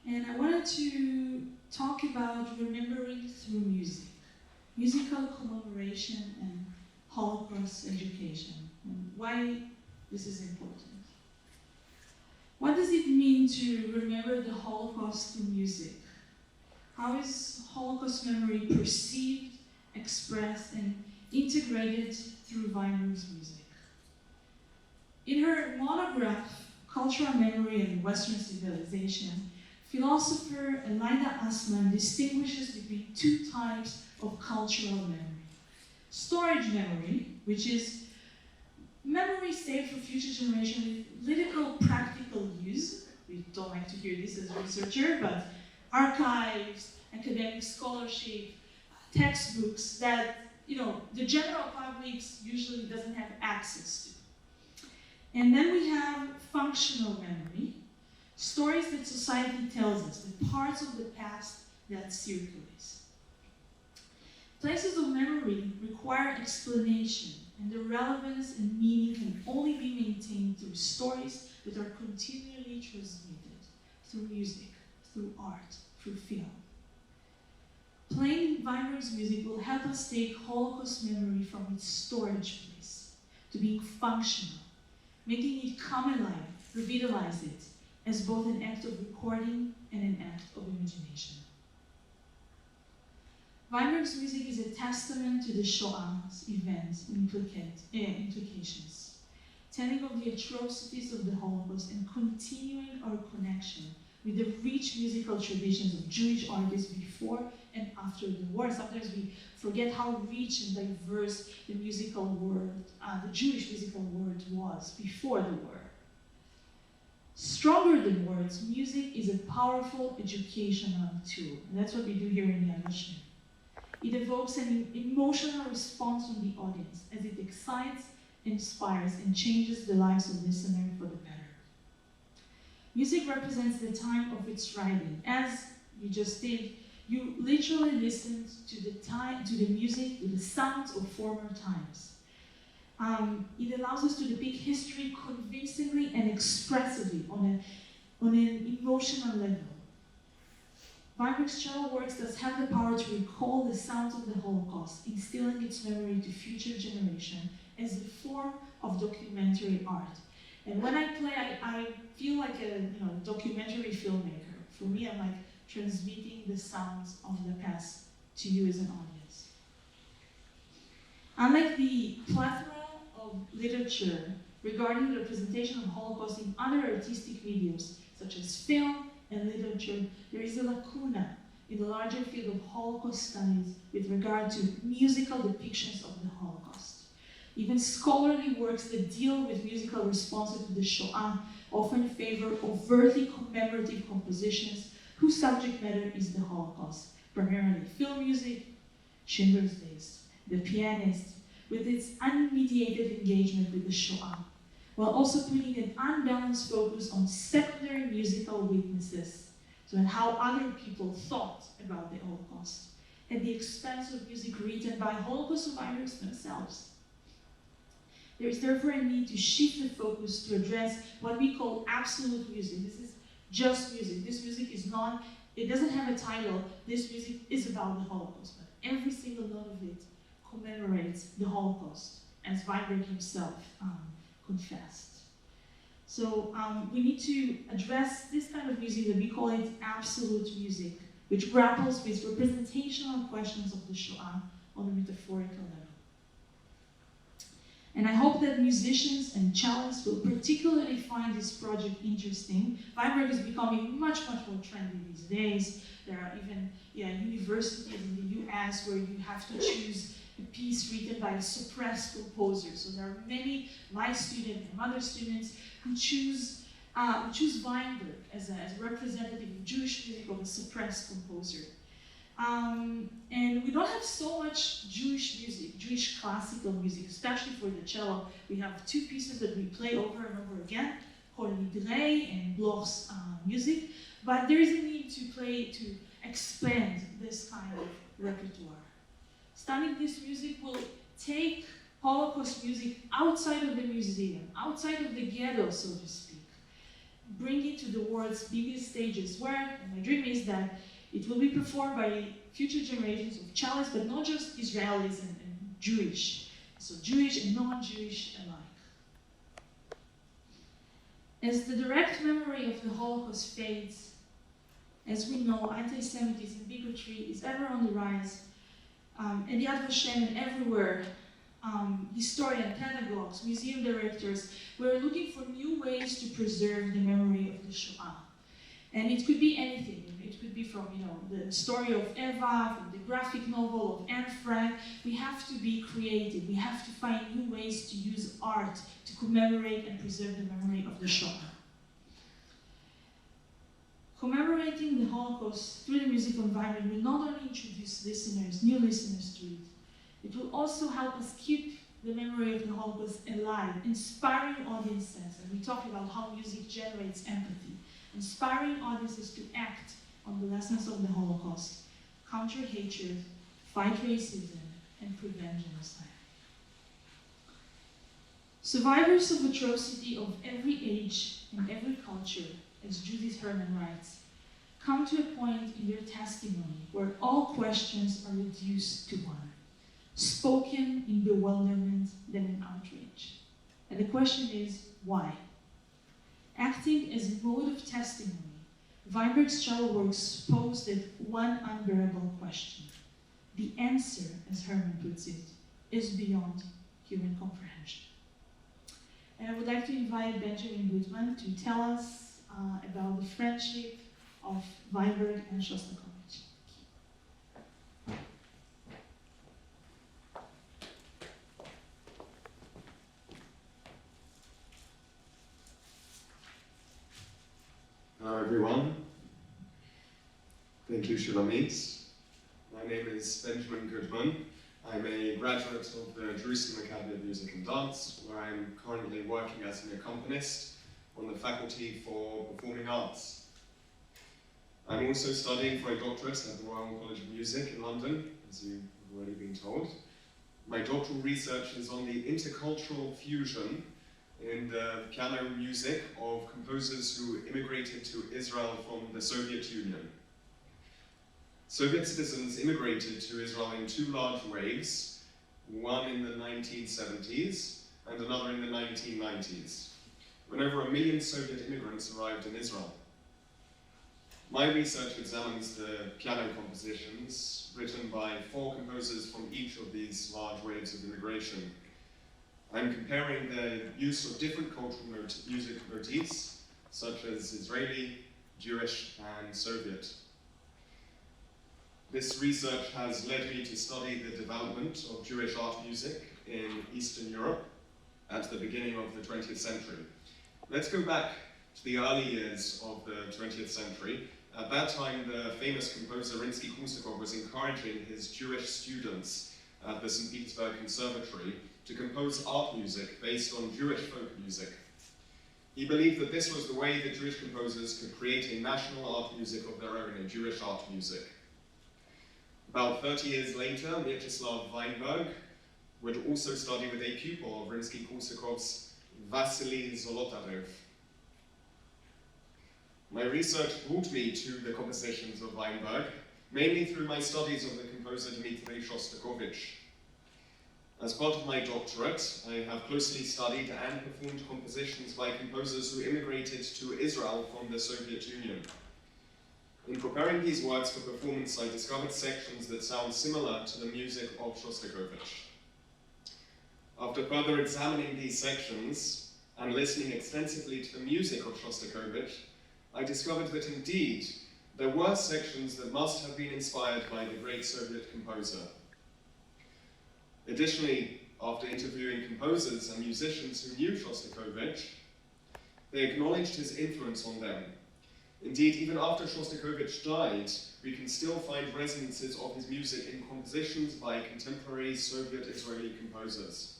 And I wanted to talk about remembering through music, musical commemoration and Holocaust education, and why this is important. What does it mean to remember the Holocaust through music? How is Holocaust memory perceived, expressed, and integrated through Weinberg's music? In her monograph, Cultural Memory and Western Civilization, philosopher Elida Assmann distinguishes between two types of cultural memory. Storage memory, which is memory saved for future generations with literal practical use. We don't like to hear this as a researcher, but archives, academic scholarship, textbooks that the general public usually doesn't have access to. And then we have functional memory, stories that society tells us, the parts of the past that circulate. Places of memory require explanation, and the relevance and meaning can only be maintained through stories that are continually transmitted through music, through art, through film. Playing Weinberg's music will help us take Holocaust memory from its storage place to being functional, making it come alive, revitalize it as both an act of recording and an act of imagination. Weinberg's music is a testament to the Shoah's events and implications, telling of the atrocities of the Holocaust and continuing our connection with the rich musical traditions of Jewish artists before and after the war. Sometimes we forget how rich and diverse the musical world, the Jewish musical world was before the war. Stronger than words, music is a powerful educational tool, and that's what we do here in Yad Vashem. It evokes an emotional response from the audience as it excites, inspires, and changes the lives of listeners for the better. Music represents the time of its writing. As you just did, you literally listened to the music, to the sounds of former times. It allows us to depict history convincingly and expressively on an emotional level. Weinberg's cello works thus have the power to recall the sounds of the Holocaust, instilling its memory to future generations as a form of documentary art. And when I play, I feel like a documentary filmmaker. For me, I'm like transmitting the sounds of the past to you as an audience. Unlike the plethora of literature regarding the representation of Holocaust in other artistic mediums, such as film and literature, there is a lacuna in the larger field of Holocaust studies with regard to musical depictions of the Holocaust. Even scholarly works that deal with musical responses to the Shoah often favor overtly commemorative compositions whose subject matter is the Holocaust, primarily film music, Schindler's List, The Pianist, with its unmediated engagement with the Shoah, while also putting an unbalanced focus on secondary musical witnesses, so and how other people thought about the Holocaust, at the expense of music written by Holocaust survivors themselves. There is therefore a need to shift the focus to address what we call absolute music. This is just music. This music is not, it doesn't have a title. This music is about the Holocaust, but every single note of it commemorates the Holocaust, as Weinberg himself confessed. So we need to address this kind of music that we call it absolute music, which grapples with representational questions of the Shoah on a metaphorical level. And I hope that musicians and cellists will particularly find this project interesting. Weinberg is becoming much, much more trendy these days. There are even universities in the US where you have to choose a piece written by a suppressed composer. So there are many, my students and other students, who choose Weinberg as a representative of Jewish music of a suppressed composer. And we don't have so much Jewish music, Jewish classical music, especially for the cello. We have two pieces that we play over and over again, called Nidrei and Bloch's music, but there is a need to expand this kind of repertoire. Studying this music will take Holocaust music outside of the museum, outside of the ghetto, so to speak, bring it to the world's biggest stages, where my dream is that it will be performed by future generations of cellists, but not just Israelis and Jewish, so Jewish and non-Jewish alike. As the direct memory of the Holocaust fades, as we know, anti-Semitism and bigotry is ever on the rise, and Yad Vashem and everywhere, historians, pedagogues, museum directors, we're looking for new ways to preserve the memory of the Shoah. And it could be anything. It could be from, the story of Eva, from the graphic novel of Anne Frank. We have to be creative. We have to find new ways to use art to commemorate and preserve the memory of the Shoah. Commemorating the Holocaust through the musical environment will not only introduce new listeners to it, it will also help us keep the memory of the Holocaust alive, inspiring audiences. And we talked about how music generates empathy, inspiring audiences to act on the lessons of the Holocaust, counter hatred, fight racism, and prevent genocide. Survivors of atrocity of every age and every culture, as Judith Herman writes, come to a point in their testimony where all questions are reduced to one, spoken in bewilderment, then in outrage. And the question is, why? Acting as a mode of testimony, Weinberg's cello works pose that one unbearable question. The answer, as Herman puts it, is beyond human comprehension. And I would like to invite Benjamin Goodman to tell us about the friendship of Weinberg and Shostakovich. Hello everyone. Thank you, Shulamit. My name is Benjamin Goodman. I'm a graduate of the Jerusalem Academy of Music and Dance, where I'm currently working as an accompanist on the faculty for performing arts. I'm also studying for a doctorate at the Royal College of Music in London, as you've already been told. My doctoral research is on the intercultural fusion in the piano music of composers who immigrated to Israel from the Soviet Union. Soviet citizens immigrated to Israel in two large waves, one in the 1970s and another in the 1990s, when over 1 million Soviet immigrants arrived in Israel. My research examines the piano compositions written by 4 composers from each of these large waves of immigration. I'm comparing the use of different cultural music motifs, such as Israeli, Jewish, and Soviet. This research has led me to study the development of Jewish art music in Eastern Europe at the beginning of the 20th century. Let's go back to the early years of the 20th century. At that time, the famous composer Rimsky-Korsakov was encouraging his Jewish students at the St. Petersburg Conservatory to compose art music based on Jewish folk music. He believed that this was the way that Jewish composers could create a national art music of their own, a Jewish art music. About 30 years later, Mieczysław Weinberg would also study with a pupil of Rimsky-Korsakov's, Vasily Zolotarev. My research brought me to the compositions of Weinberg, mainly through my studies of the composer Dmitri Shostakovich. As part of my doctorate, I have closely studied and performed compositions by composers who immigrated to Israel from the Soviet Union. In preparing these works for performance, I discovered sections that sound similar to the music of Shostakovich. After further examining these sections and listening extensively to the music of Shostakovich, I discovered that indeed there were sections that must have been inspired by the great Soviet composer. Additionally, after interviewing composers and musicians who knew Shostakovich, they acknowledged his influence on them. Indeed, even after Shostakovich died, we can still find resonances of his music in compositions by contemporary Soviet-Israeli composers.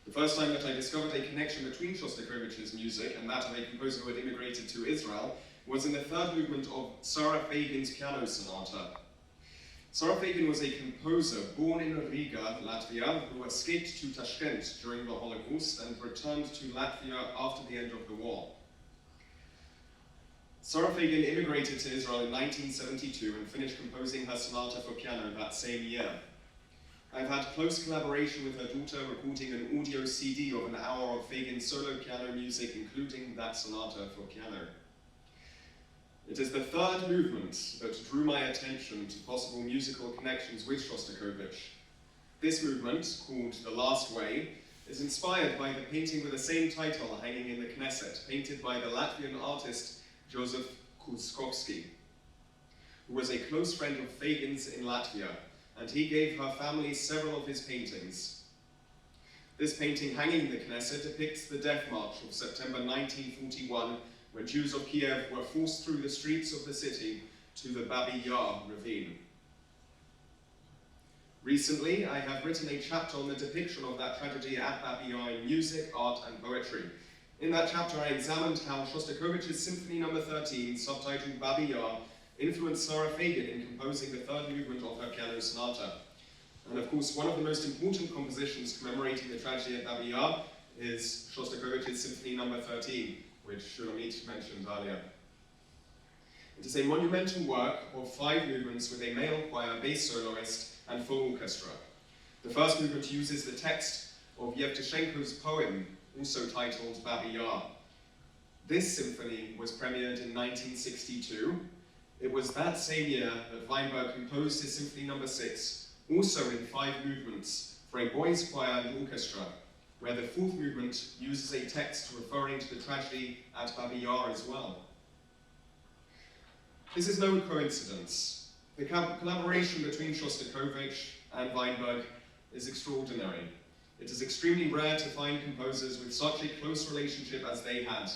The first time that I discovered a connection between Shostakovich's music and that of a composer who had immigrated to Israel was in the third movement of Sarah Fagin's piano sonata. Sarafagin was a composer born in Riga, Latvia, who escaped to Tashkent during the Holocaust and returned to Latvia after the end of the war. Sarafagin immigrated to Israel in 1972 and finished composing her sonata for piano that same year. I've had close collaboration with her daughter, recording an audio CD of an hour of Fagin's solo piano music, including that sonata for piano. It is the third movement that drew my attention to possible musical connections with Shostakovich. This movement, called The Last Way, is inspired by the painting with the same title hanging in the Knesset, painted by the Latvian artist Joseph Kuskowski, who was a close friend of Fagin's in Latvia, and he gave her family several of his paintings. This painting hanging in the Knesset depicts the death march of September 1941, when Jews of Kiev were forced through the streets of the city to the Babi Yar ravine. Recently, I have written a chapter on the depiction of that tragedy at Babi Yar in music, art, and poetry. In that chapter, I examined how Shostakovich's Symphony No. 13, subtitled Babi Yar, influenced Sarafagin in composing the third movement of her piano sonata. And of course, one of the most important compositions commemorating the tragedy at Babi Yar is Shostakovich's Symphony No. 13, which Shulamit mentioned earlier. It is a monumental work of 5 movements with a male choir, bass soloist, and full orchestra. The first movement uses the text of Yevtushenko's poem, also titled Babi Yar. This symphony was premiered in 1962. It was that same year that Weinberg composed his Symphony No. 6, also in 5 movements, for a boys' choir and orchestra, where the 4th movement uses a text referring to the tragedy at Babi Yar as well. This is no coincidence. The collaboration between Shostakovich and Weinberg is extraordinary. It is extremely rare to find composers with such a close relationship as they had.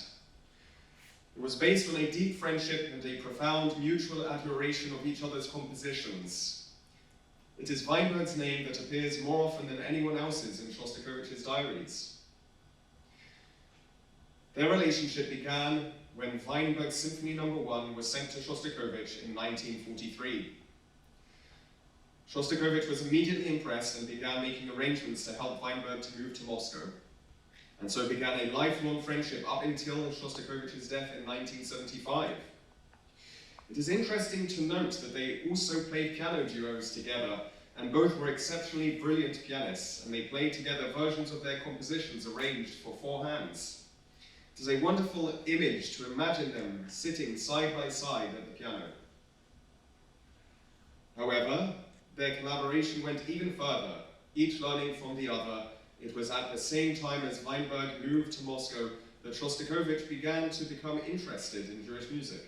It was based on a deep friendship and a profound mutual admiration of each other's compositions. It is Weinberg's name that appears more often than anyone else's in Shostakovich's diaries. Their relationship began when Weinberg's Symphony No. 1 was sent to Shostakovich in 1943. Shostakovich was immediately impressed and began making arrangements to help Weinberg to move to Moscow, and so began a lifelong friendship up until Shostakovich's death in 1975. It is interesting to note that they also played piano duos together, and both were exceptionally brilliant pianists, and they played together versions of their compositions arranged for 4 hands. It is a wonderful image to imagine them sitting side by side at the piano. However, their collaboration went even further, each learning from the other. It was at the same time as Weinberg moved to Moscow that Shostakovich began to become interested in Jewish music.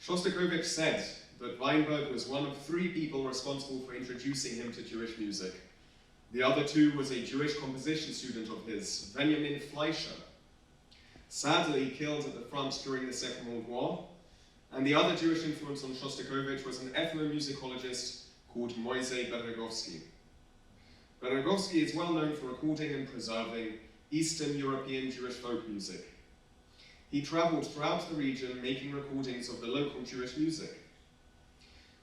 Shostakovich said that Weinberg was one of 3 people responsible for introducing him to Jewish music. The other 2 was a Jewish composition student of his, Benjamin Fleischer, sadly killed at the front during the Second World War, and the other Jewish influence on Shostakovich was an ethnomusicologist called Moisei Beregovsky. Beregovsky is well known for recording and preserving Eastern European Jewish folk music. He traveled throughout the region making recordings of the local Jewish music.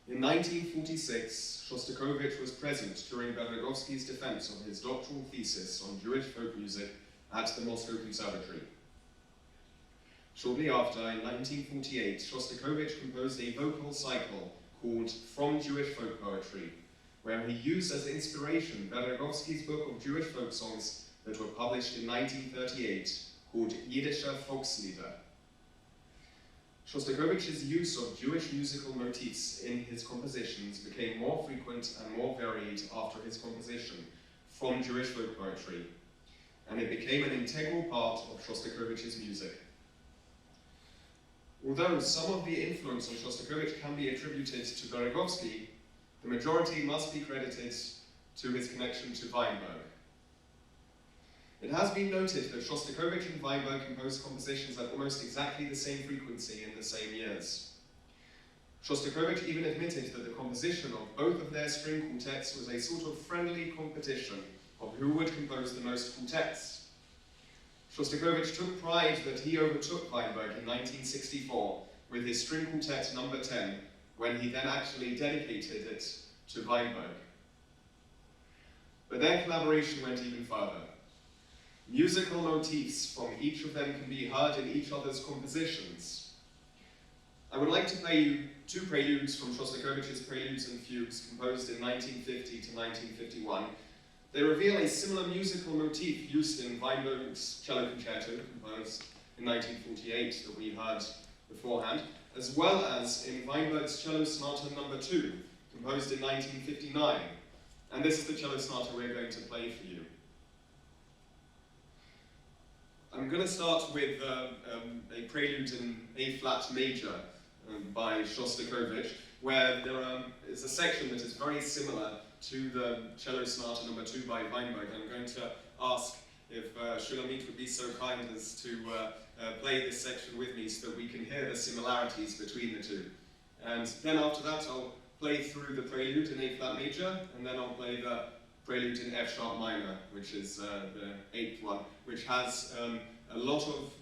In 1946, Shostakovich was present during Beregovsky's defense of his doctoral thesis on Jewish folk music at the Moscow Conservatory. Shortly after, in 1948, Shostakovich composed a vocal cycle called From Jewish Folk Poetry, where he used as inspiration Beregovsky's book of Jewish folk songs that were published in 1938, called Jiddische Volkslieder. Shostakovich's use of Jewish musical motifs in his compositions became more frequent and more varied after his composition, From Jewish Folk Poetry, and it became an integral part of Shostakovich's music. Although some of the influence on Shostakovich can be attributed to Beregovsky, the majority must be credited to his connection to Weinberg. It has been noted that Shostakovich and Weinberg composed compositions at almost exactly the same frequency in the same years. Shostakovich even admitted that the composition of both of their string quartets was a sort of friendly competition of who would compose the most quartets. Shostakovich took pride that he overtook Weinberg in 1964 with his string quartet No. 10, when he then actually dedicated it to Weinberg. But their collaboration went even further. Musical motifs from each of them can be heard in each other's compositions. I would like to play you two preludes from Shostakovich's Preludes and Fugues, composed in 1950 to 1951. They reveal a similar musical motif used in Weinberg's cello concerto, composed in 1948, that we heard beforehand, as well as in Weinberg's Cello Sonata No. 2, composed in 1959. And this is the cello sonata we're going to play for you. I'm going to start with a prelude in A-flat major by Shostakovich, where there is a section that is very similar to the Cello Sonata No. 2 by Weinberg. I'm going to ask if Shulamit would be so kind as to play this section with me so that we can hear the similarities between the two. And then after that, I'll play through the prelude in A-flat major, and then I'll play the prelude in F-sharp minor, which is the 8th one, which has a lot of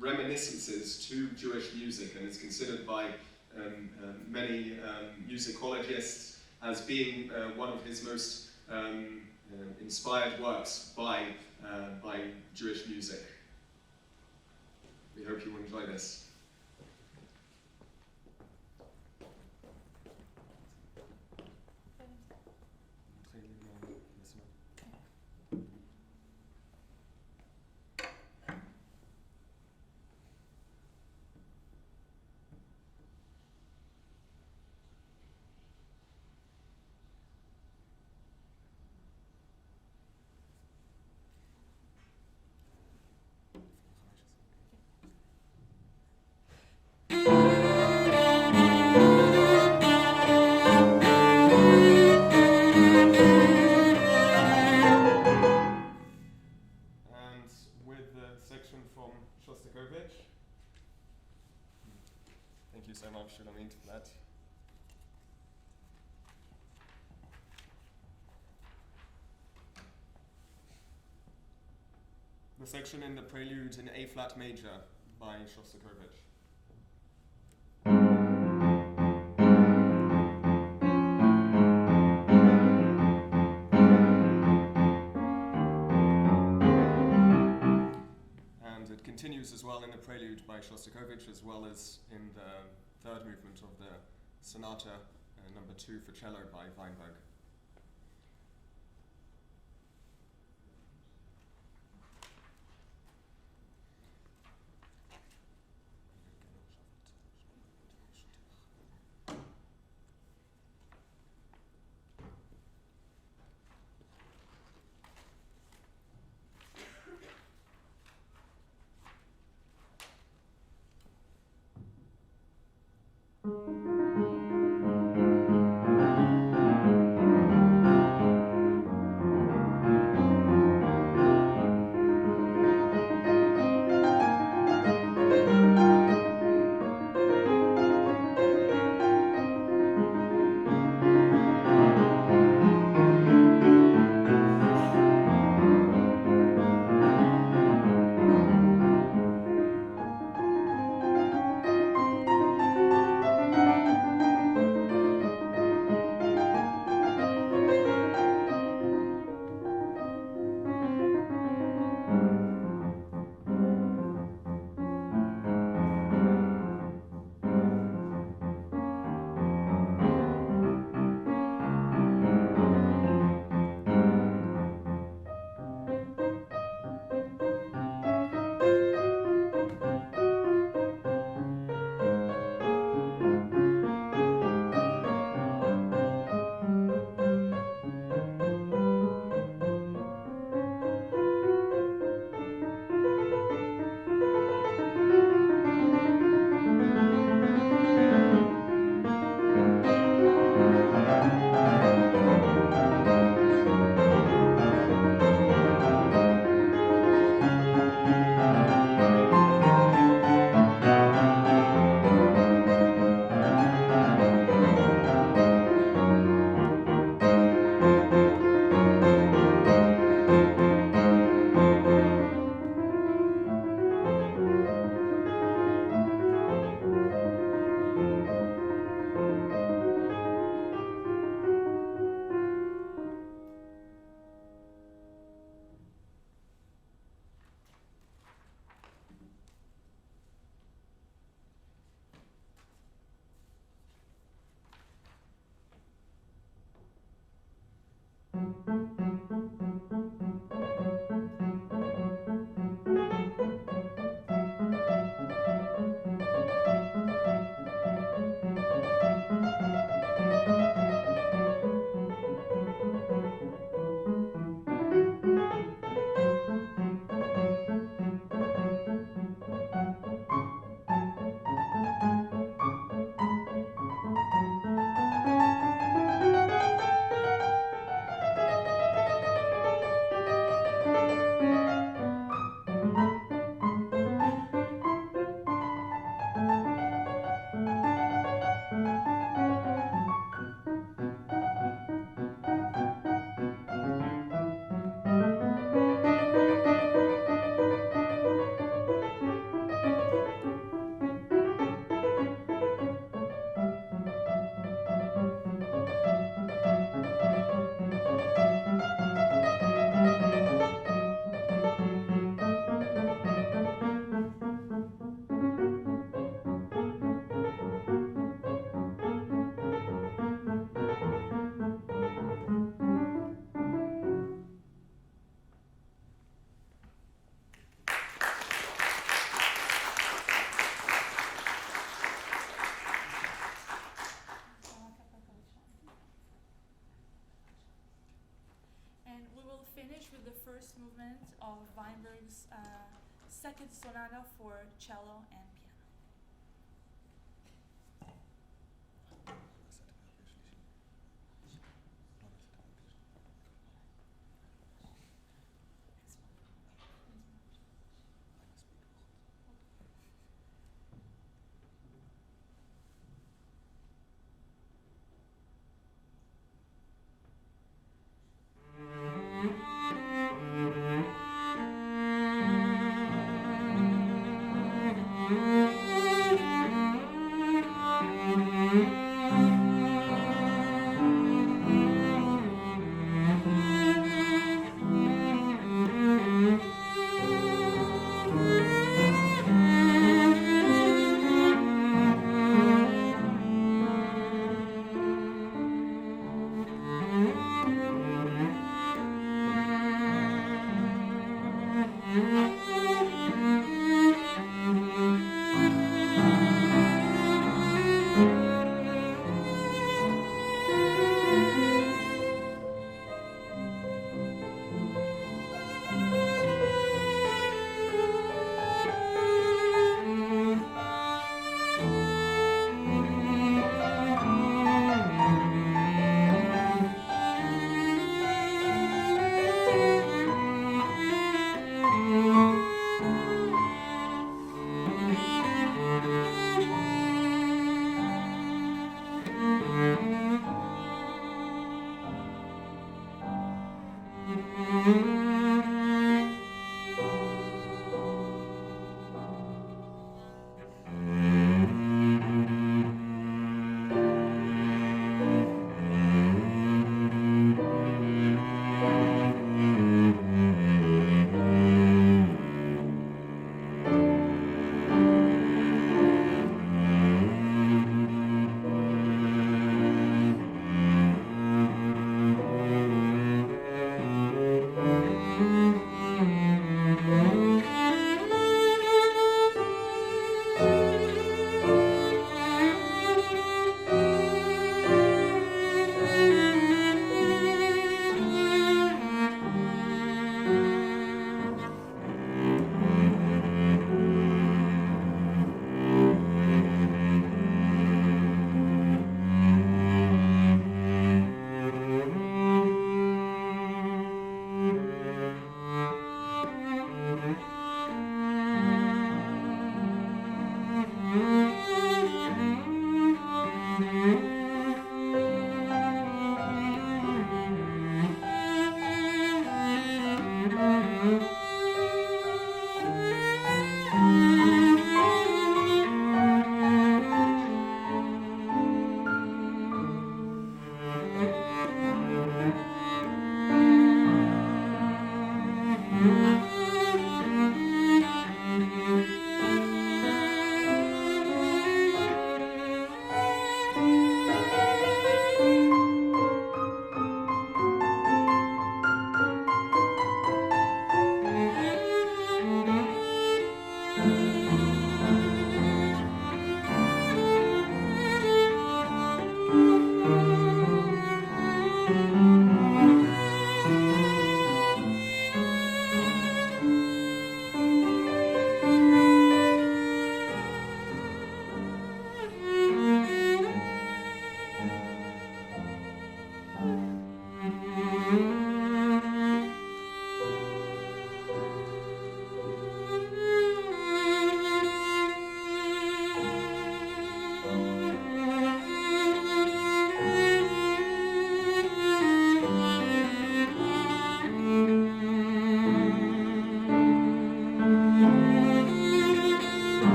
reminiscences to Jewish music and is considered by many musicologists as being one of his most inspired works by Jewish music. We hope you will enjoy this. Shostakovich. Thank you so much, Shulamit, for that. The section in the prelude in A-flat major by Shostakovich. Continues as well in the prelude by Shostakovich, as well as in the third movement of the Sonata No. 2 for cello by Weinberg. the first movement of Weinberg's second sonata for cello and piano.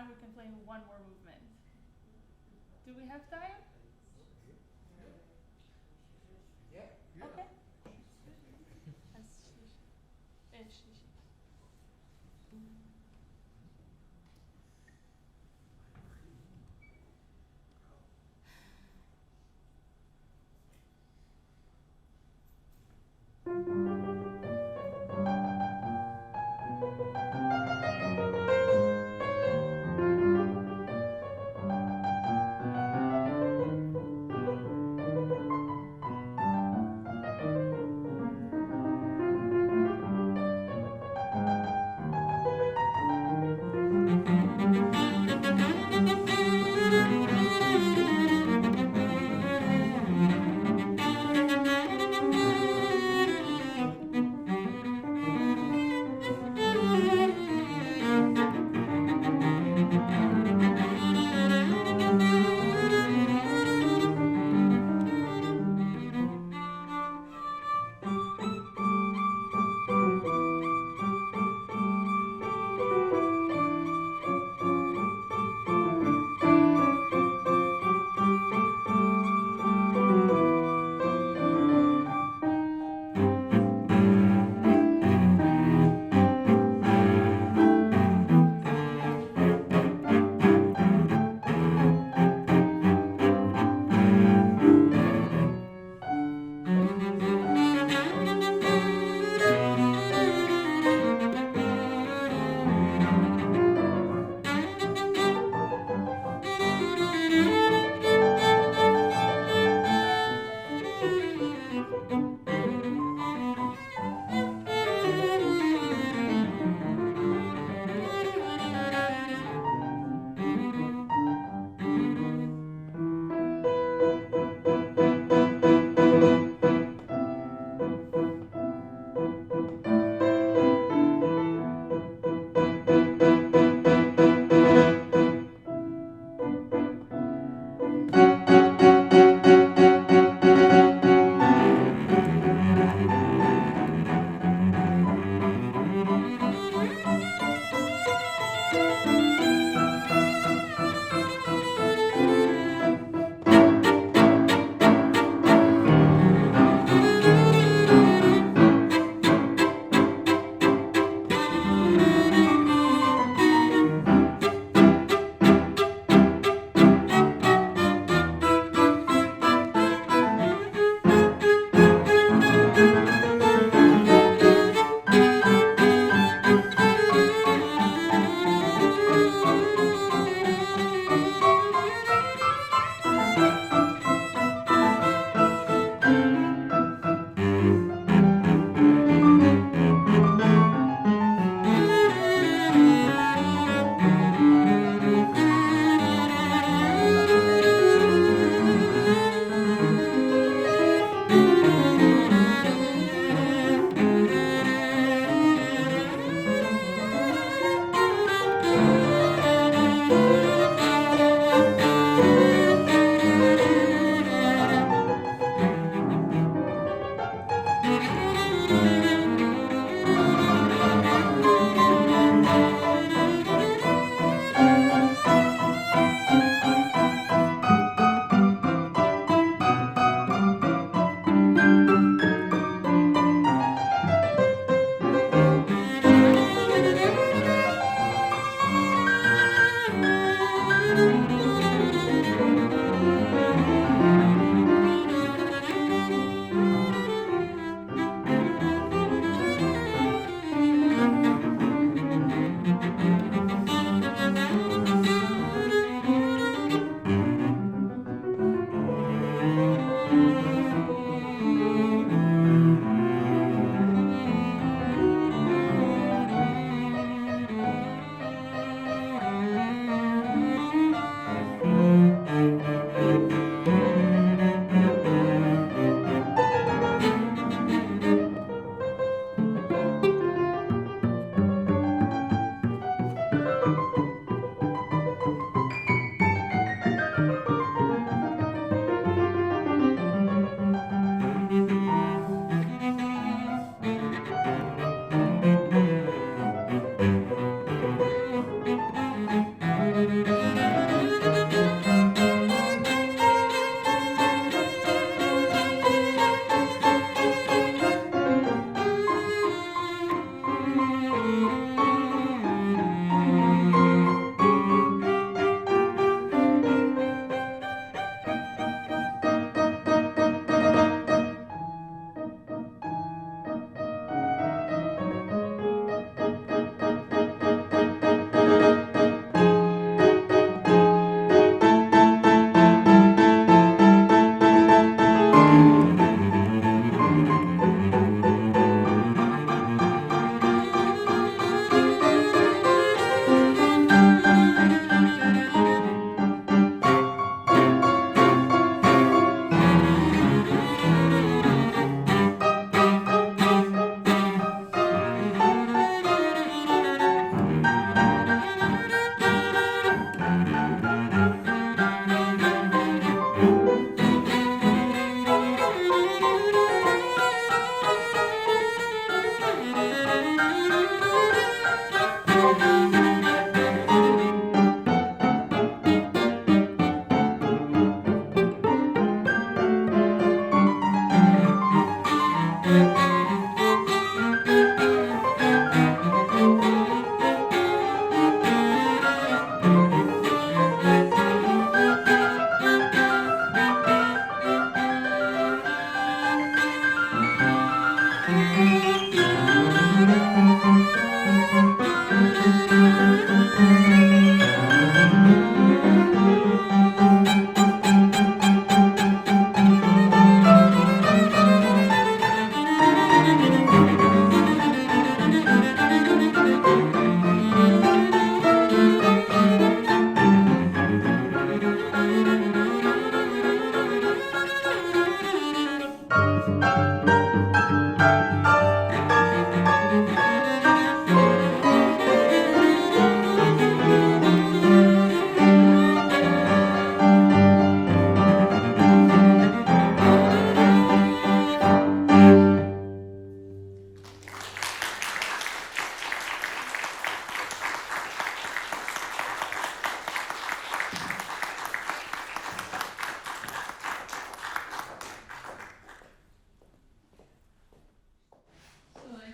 time, we can play one more movement. Do we have time? Yeah. Okay.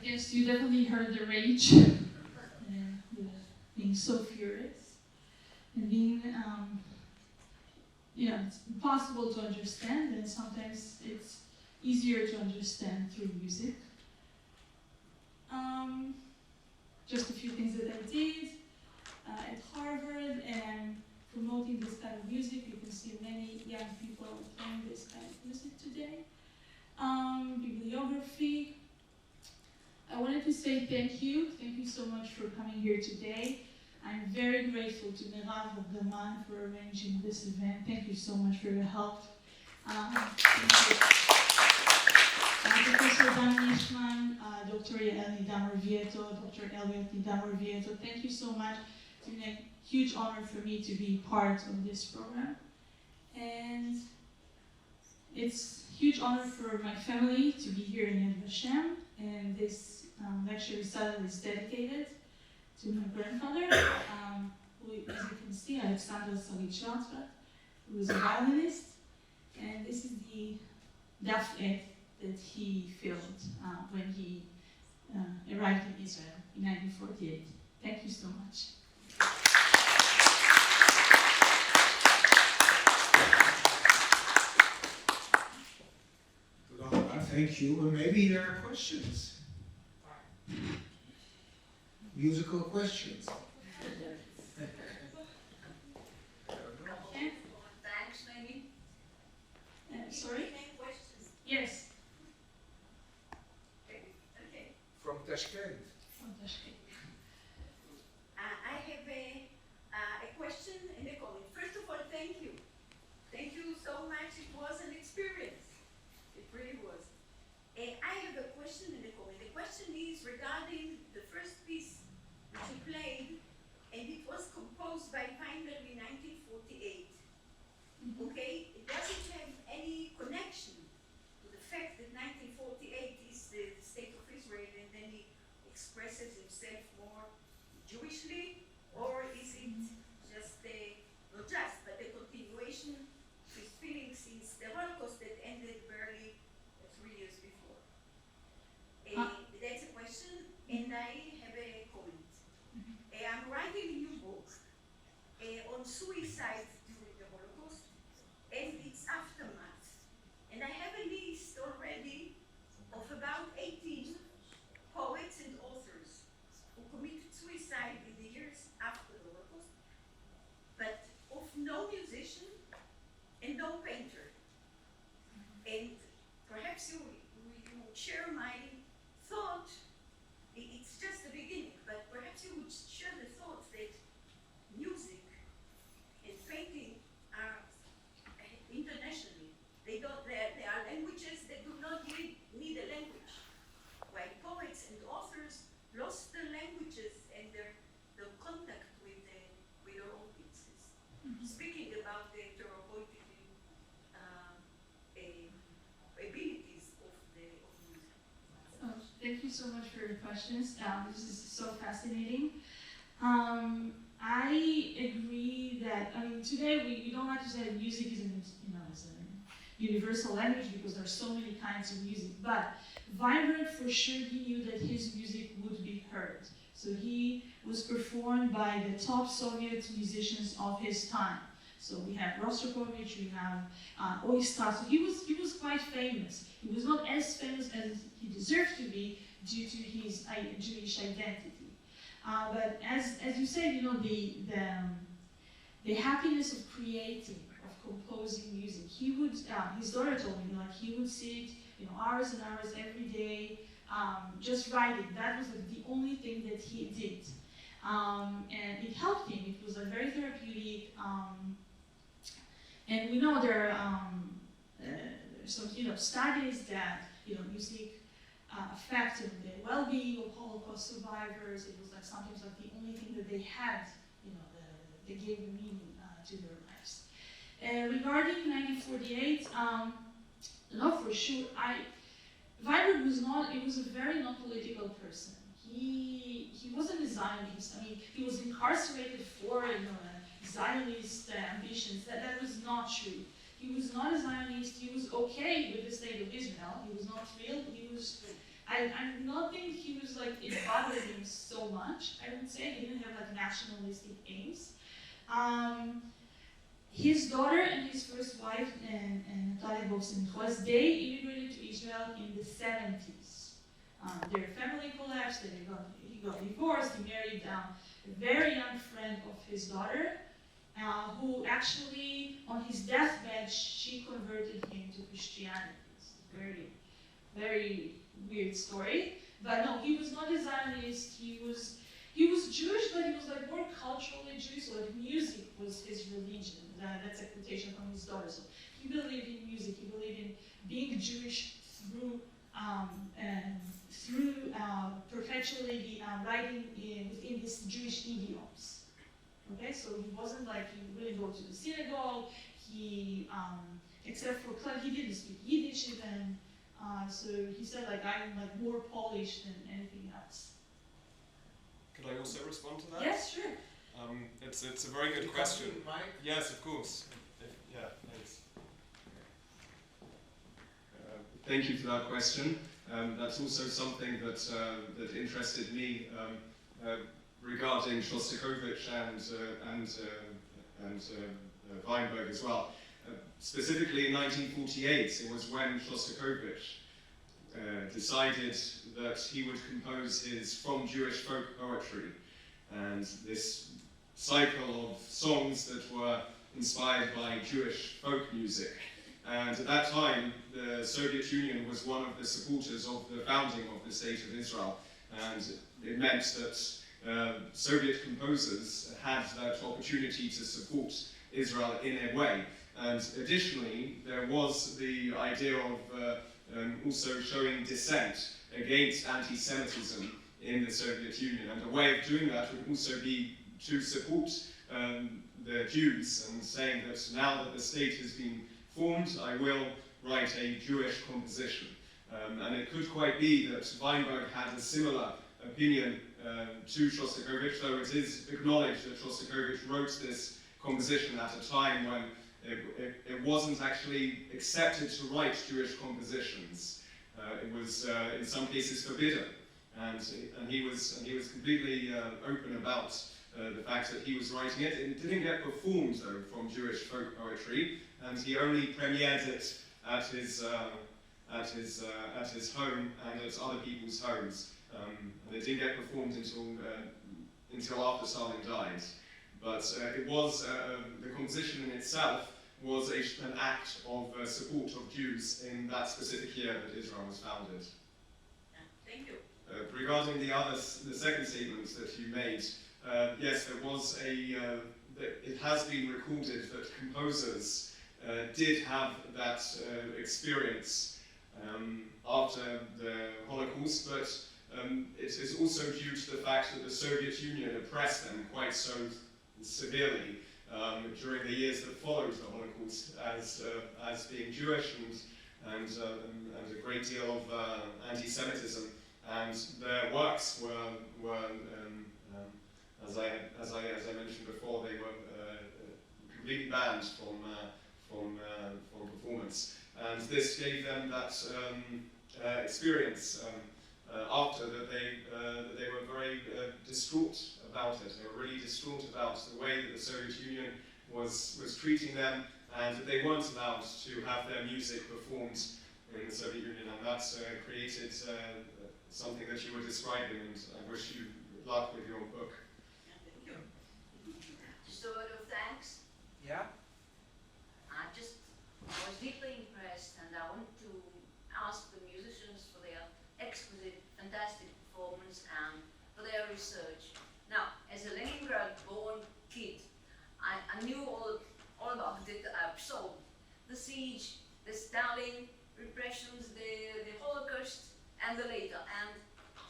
Yes, you definitely heard the rage and being so furious and being, it's impossible to understand, and sometimes it's easier to understand through music. Just a few things that I did at Harvard and promoting this kind of music. You can see many young people playing this kind of music today. Bibliography. I wanted to say thank you. Thank you so much for coming here today. I'm very grateful to Merav of Goodman for arranging this event. Thank you so much for your help. Thank you. Professor Dan Nishman, Dr. Yael Damar-Vieto, Dr. Elliot Damar-Vieto, thank you so much. It's been a huge honor for me to be part of this program. And it's a huge honor for my family to be here in Vashem. And this lecture recital is dedicated to my grandfather, who, as you can see, Alexander Sarid, who was a violinist. And this is the daf that he filled when he arrived in Israel in 1948. Thank you so much. Thank you. Well, maybe there are questions. Musical questions. Thanks, maybe. Sorry? Questions. Yes. Okay. From Tashkent. From Tashkent. I have a question and a comment. First of all, thank you. Thank you so much. It was an experience. It really was. I have a question and a comment. The question is regarding the first piece which you played, and it was composed by Weinberg in 1948. Okay? It doesn't have any connection to the fact that 1948 is the state of Israel, and then he expresses himself more Jewishly, or is it just not just, but a continuation of his feelings since the Holocaust that ended barely 3 years before? That's a question, and I have a comment. I'm writing a new book on suicide during the Holocaust and its aftermath. And I have a list already of about 18 poets and authors who committed suicide in the years after the Holocaust, but of no musician and no painter. And perhaps you would share my thought. It's just the beginning, but perhaps you would share the thought that music and painting are internationally. There are languages that do not need a language. While poets and authors lost their languages and their contact with their audiences. Speaking about the therapeutic so much for your questions. This is so fascinating. I agree that, I mean, today we don't like to say that music is is a universal language because there are so many kinds of music, but Weinberg, for sure, he knew that his music would be heard. So he was performed by the top Soviet musicians of his time. So we have Rostropovich, we have Oyster. So he was quite famous. He was not as famous as he deserved to be due to his Jewish identity. But as you said, the happiness of creating, of composing music. He would, his daughter told me, he would sit, hours and hours every day, just writing. That was the only thing that he did, and it helped him. It was very therapeutic, and we know there are some studies that music affected the well-being of Holocaust survivors. It was sometimes the only thing that they had, they gave meaning to their lives. Regarding 1948, no, for sure, Weinberg was a very non-political person. He wasn't a Zionist. I mean, he was incarcerated for Zionist ambitions. That was not true. He was not a Zionist. He was okay with the state of Israel. He was not thrilled. I don't think he was it bothered him so much. I would say he didn't have nationalistic aims. His daughter and his first wife, and Natalia Bovsenichos, they immigrated to Israel in the 70s. Their family collapsed, he got divorced, he married a very young friend of his daughter, who actually, on his deathbed, she converted him to Christianity. It's a very, very weird story. But no, he was not a Zionist. He was Jewish, but he was more culturally Jewish. So music was his religion. That's a quotation from his daughter. So he believed in music. He believed in being Jewish through perpetually writing within his Jewish idioms. Okay, so he wasn't he really go to the synagogue. He, except for he didn't speak Yiddish even. So he said I'm more polished than anything else. Could I also respond to that? Yes, sure. It's a very good question. Yes, of course. Yeah, thanks. Thank you for that question. That's also something that interested me regarding Shostakovich and Weinberg as well. Specifically in 1948, it was when Shostakovich decided that he would compose his From Jewish Folk Poetry, and this cycle of songs that were inspired by Jewish folk music. And at that time, the Soviet Union was one of the supporters of the founding of the State of Israel, and it meant that Soviet composers had that opportunity to support Israel in a way. And additionally, there was the idea of also showing dissent against anti-Semitism in the Soviet Union. And a way of doing that would also be to support the Jews and saying that now that the state has been formed, I will write a Jewish composition. And it could quite be that Weinberg had a similar opinion to Shostakovich, though it is acknowledged that Shostakovich wrote this composition at a time when it wasn't actually accepted to write Jewish compositions. It was in some cases forbidden, and he was completely open about the fact that he was writing it. It didn't get performed though from Jewish folk poetry, and he only premiered it at his home and at other people's homes, and it didn't get performed until after Stalin died. But it was the composition in itself was an act of support of Jews in that specific year that Israel was founded. Thank you. Regarding the second statement that you made, yes, there was it has been recorded that composers did have that experience after the Holocaust, but it is also due to the fact that the Soviet Union oppressed them quite so severely during the years that followed the Holocaust as being Jewish and a great deal of anti-Semitism and their works were as I mentioned before, they were completely banned from performance, and this gave them that experience after that they were very distraught about it. They were really distraught about the way that the Soviet Union was treating them, and that they weren't allowed to have their music performed in the Soviet Union, and that created something that you were describing, and I wish you luck with your book. Thank you. Just a word of thanks. Yeah? I was deeply impressed, and I want to ask the musicians for their exquisite, fantastic performance and for their research. Now, as a Leningrad-born kid, I knew all about it. I absorbed the siege, the Stalin repressions, the Holocaust, and the later, and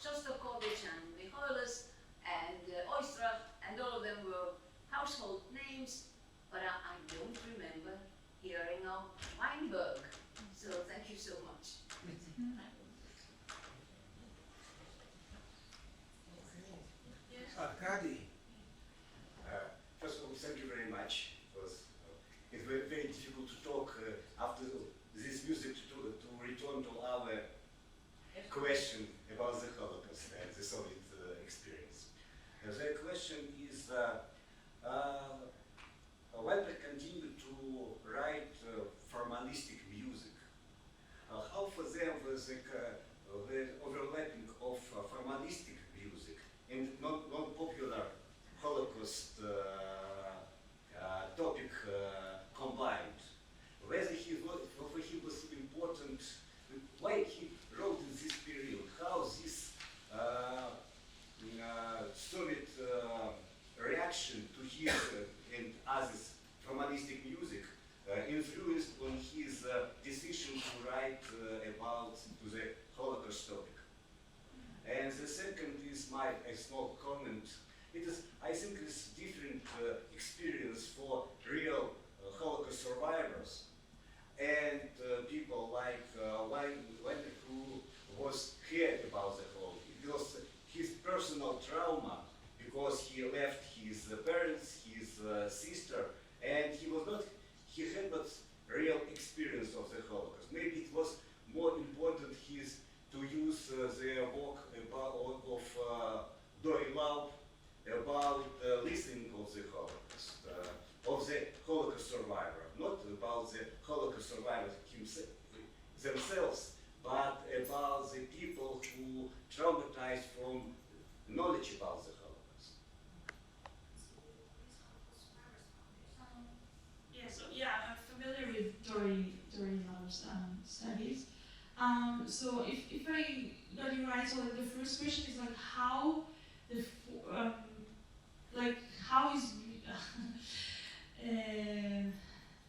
Shostakovich, and the Holocaust, and Oistrakh, and all of them were household names, but I don't remember hearing of Weinberg. So thank you so much. Arkady. First of all, thank you very much. It's very, very difficult to talk after this music to return to our question about the Holocaust and the Soviet experience. The question is, Weinberg continued to write formalistic music. How for them was the overlapping of formalistic music and non-popular Holocaust topic combined? Whether he was important, why he wrote in this period, how this Soviet reaction to his and others formalistic music influenced on his decision to write about the Holocaust topic. And the second is a small comment. I think it's different experience for real Holocaust survivors and people like Weinberg, who was scared about the Holocaust. It was his personal trauma because he left his parents, his sister, and he had but real experience of the Holocaust. Maybe it was more important to use their work of Doi Laub about listening of the Holocaust, of the Holocaust survivor, not about the Holocaust survivors themselves, but about the people who traumatized from knowledge about the Holocaust. I'm familiar with Dori Laub's studies. So if I got you right, so like the first question is like how is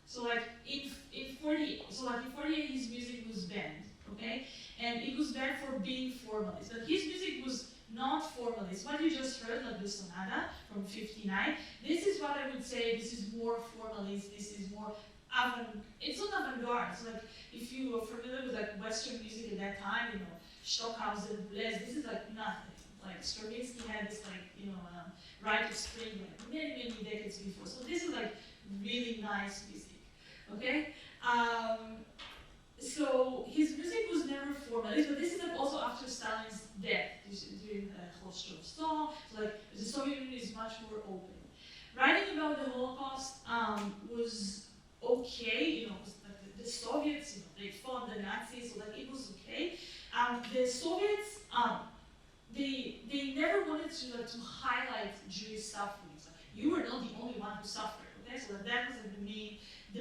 so like in 48 his music was banned, okay, and it was banned for being formalist. But his music was not formalist. What you just heard, like the sonata from 59, this is what I would say. This is more formalist. This is more it's not avant-garde. It's like if you are familiar with like Western music at that time, you know, Stockhausen, Blaise, this is like nothing. Like Stravinsky had this like, you know, Rite of Spring like many decades before. So this is like really nice music, okay? So his music was never formalist, but this is like also after Stalin's death, during Khrushchev's thaw. So like the Soviet Union is much more open. Writing about the Holocaust was okay, you know, like the Soviets, you know, they fought the Nazis, so like it was okay. The Soviets, they never wanted to highlight Jewish suffering. So you were not the only one who suffered, okay? So that was like the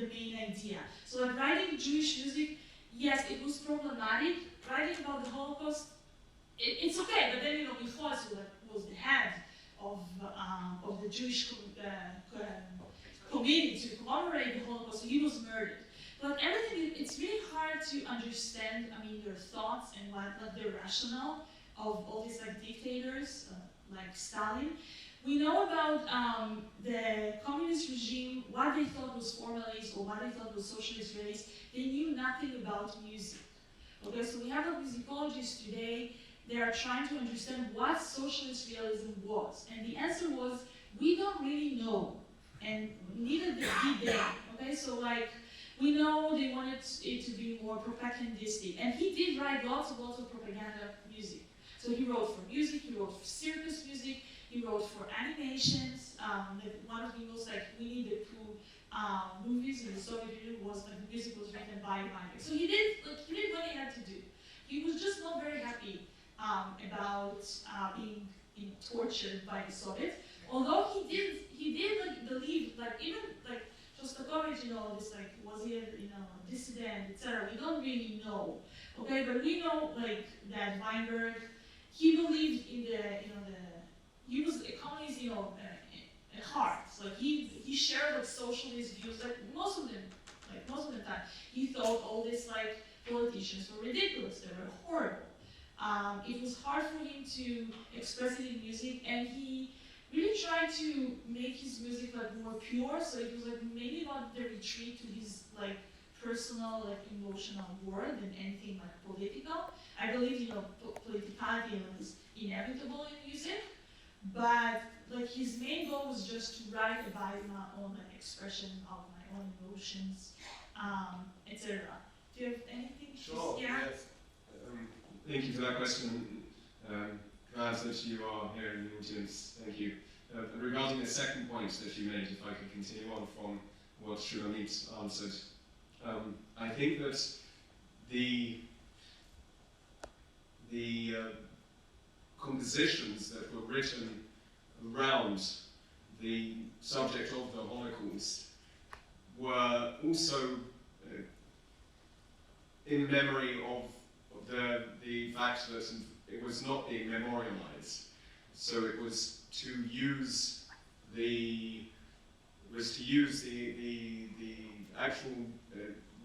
main idea. So like writing Jewish music, yes, it was problematic. Writing about the Holocaust, it's okay, but then, you know, Mieczysław was the head of the Jewish committee to commemorate the Holocaust, so he was murdered. But everything, it's really hard to understand, I mean, their thoughts and what their rationale of all these like dictators, like Stalin. We know about the communist regime, what they thought was formalist or what they thought was socialist race. They knew nothing about music. Okay, so we have like musicologists today, they are trying to understand what socialist realism was. And the answer was, we don't really know. And neither did they. Okay, so like, we know they wanted it to be more propagandistic. And he did write lots of propaganda music. So he wrote for music, he wrote for circus music, he wrote for animations. One of the most like Winnie the Pooh movies in the Soviet Union was like the music was written by Weinberg. So he did what he had to do. He was just not very happy about being tortured by the Soviets. Although he did like, believe, like even like Shostakovich, this like was he a dissident, etc. We don't really know, okay? But we know like that Weinberg, he believed in he was a communist, at heart. So like he shared like socialist views, like most of the time. He thought all these like politicians were ridiculous, they were horrible. It was hard for him to express it in music, and he really tried to make his music like more pure. So it was like maybe about the retreat to his like personal, like emotional world than anything like political. I believe politicality is inevitable in music, but like his main goal was just to write about my own like expression of my own emotions, etc. Do you have anything? Sure. Yeah. Yes. Thank you for that question. Glad that you are here in the audience. Thank you. Regarding the second point that you made, if I could continue on from what Shulamit answered, I think that the compositions that were written around the subject of the Holocaust were also in memory of the fact that it was not being memorialized. So it was to use the actual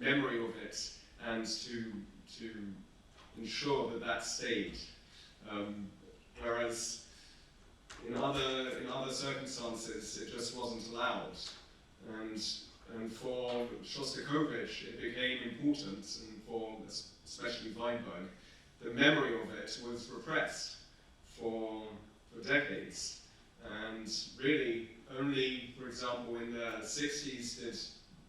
memory of it and to ensure that stayed. Whereas in other circumstances it just wasn't allowed. And for Shostakovich it became important, and for especially Weinberg, the memory of it was repressed for decades. And really, only, for example, in the 60s did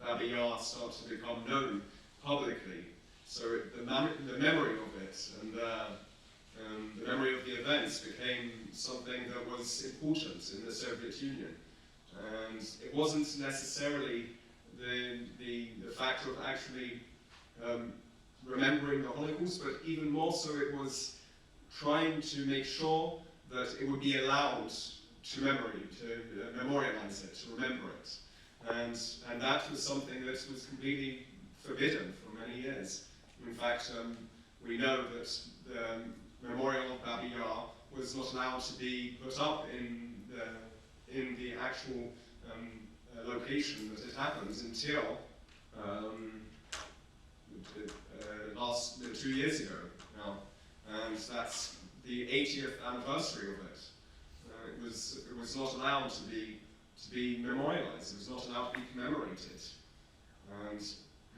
Babi Yar start to become known publicly. So the memory of it and the memory of the events became something that was important in the Soviet Union. And it wasn't necessarily the factor of actually remembering the Holocaust, but even more so it was trying to make sure that it would be allowed to memorialize it, to remember it. And that was something that was completely forbidden for many years. In fact, we know that the memorial of Babi Yar was not allowed to be put up in the actual location that it happened until last 2 years ago now, and that's the 80th anniversary of it. It was not allowed to be memorialized. It was not allowed to be commemorated. And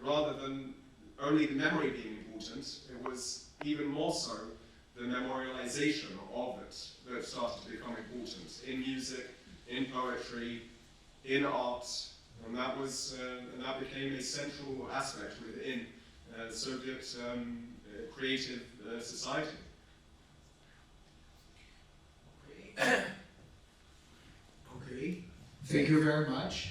rather than only the memory being important, it was even more so the memorialization of it that started to become important in music, in poetry, in art, and that became a central aspect within Soviet creative society. Okay. Okay. Thank you very much.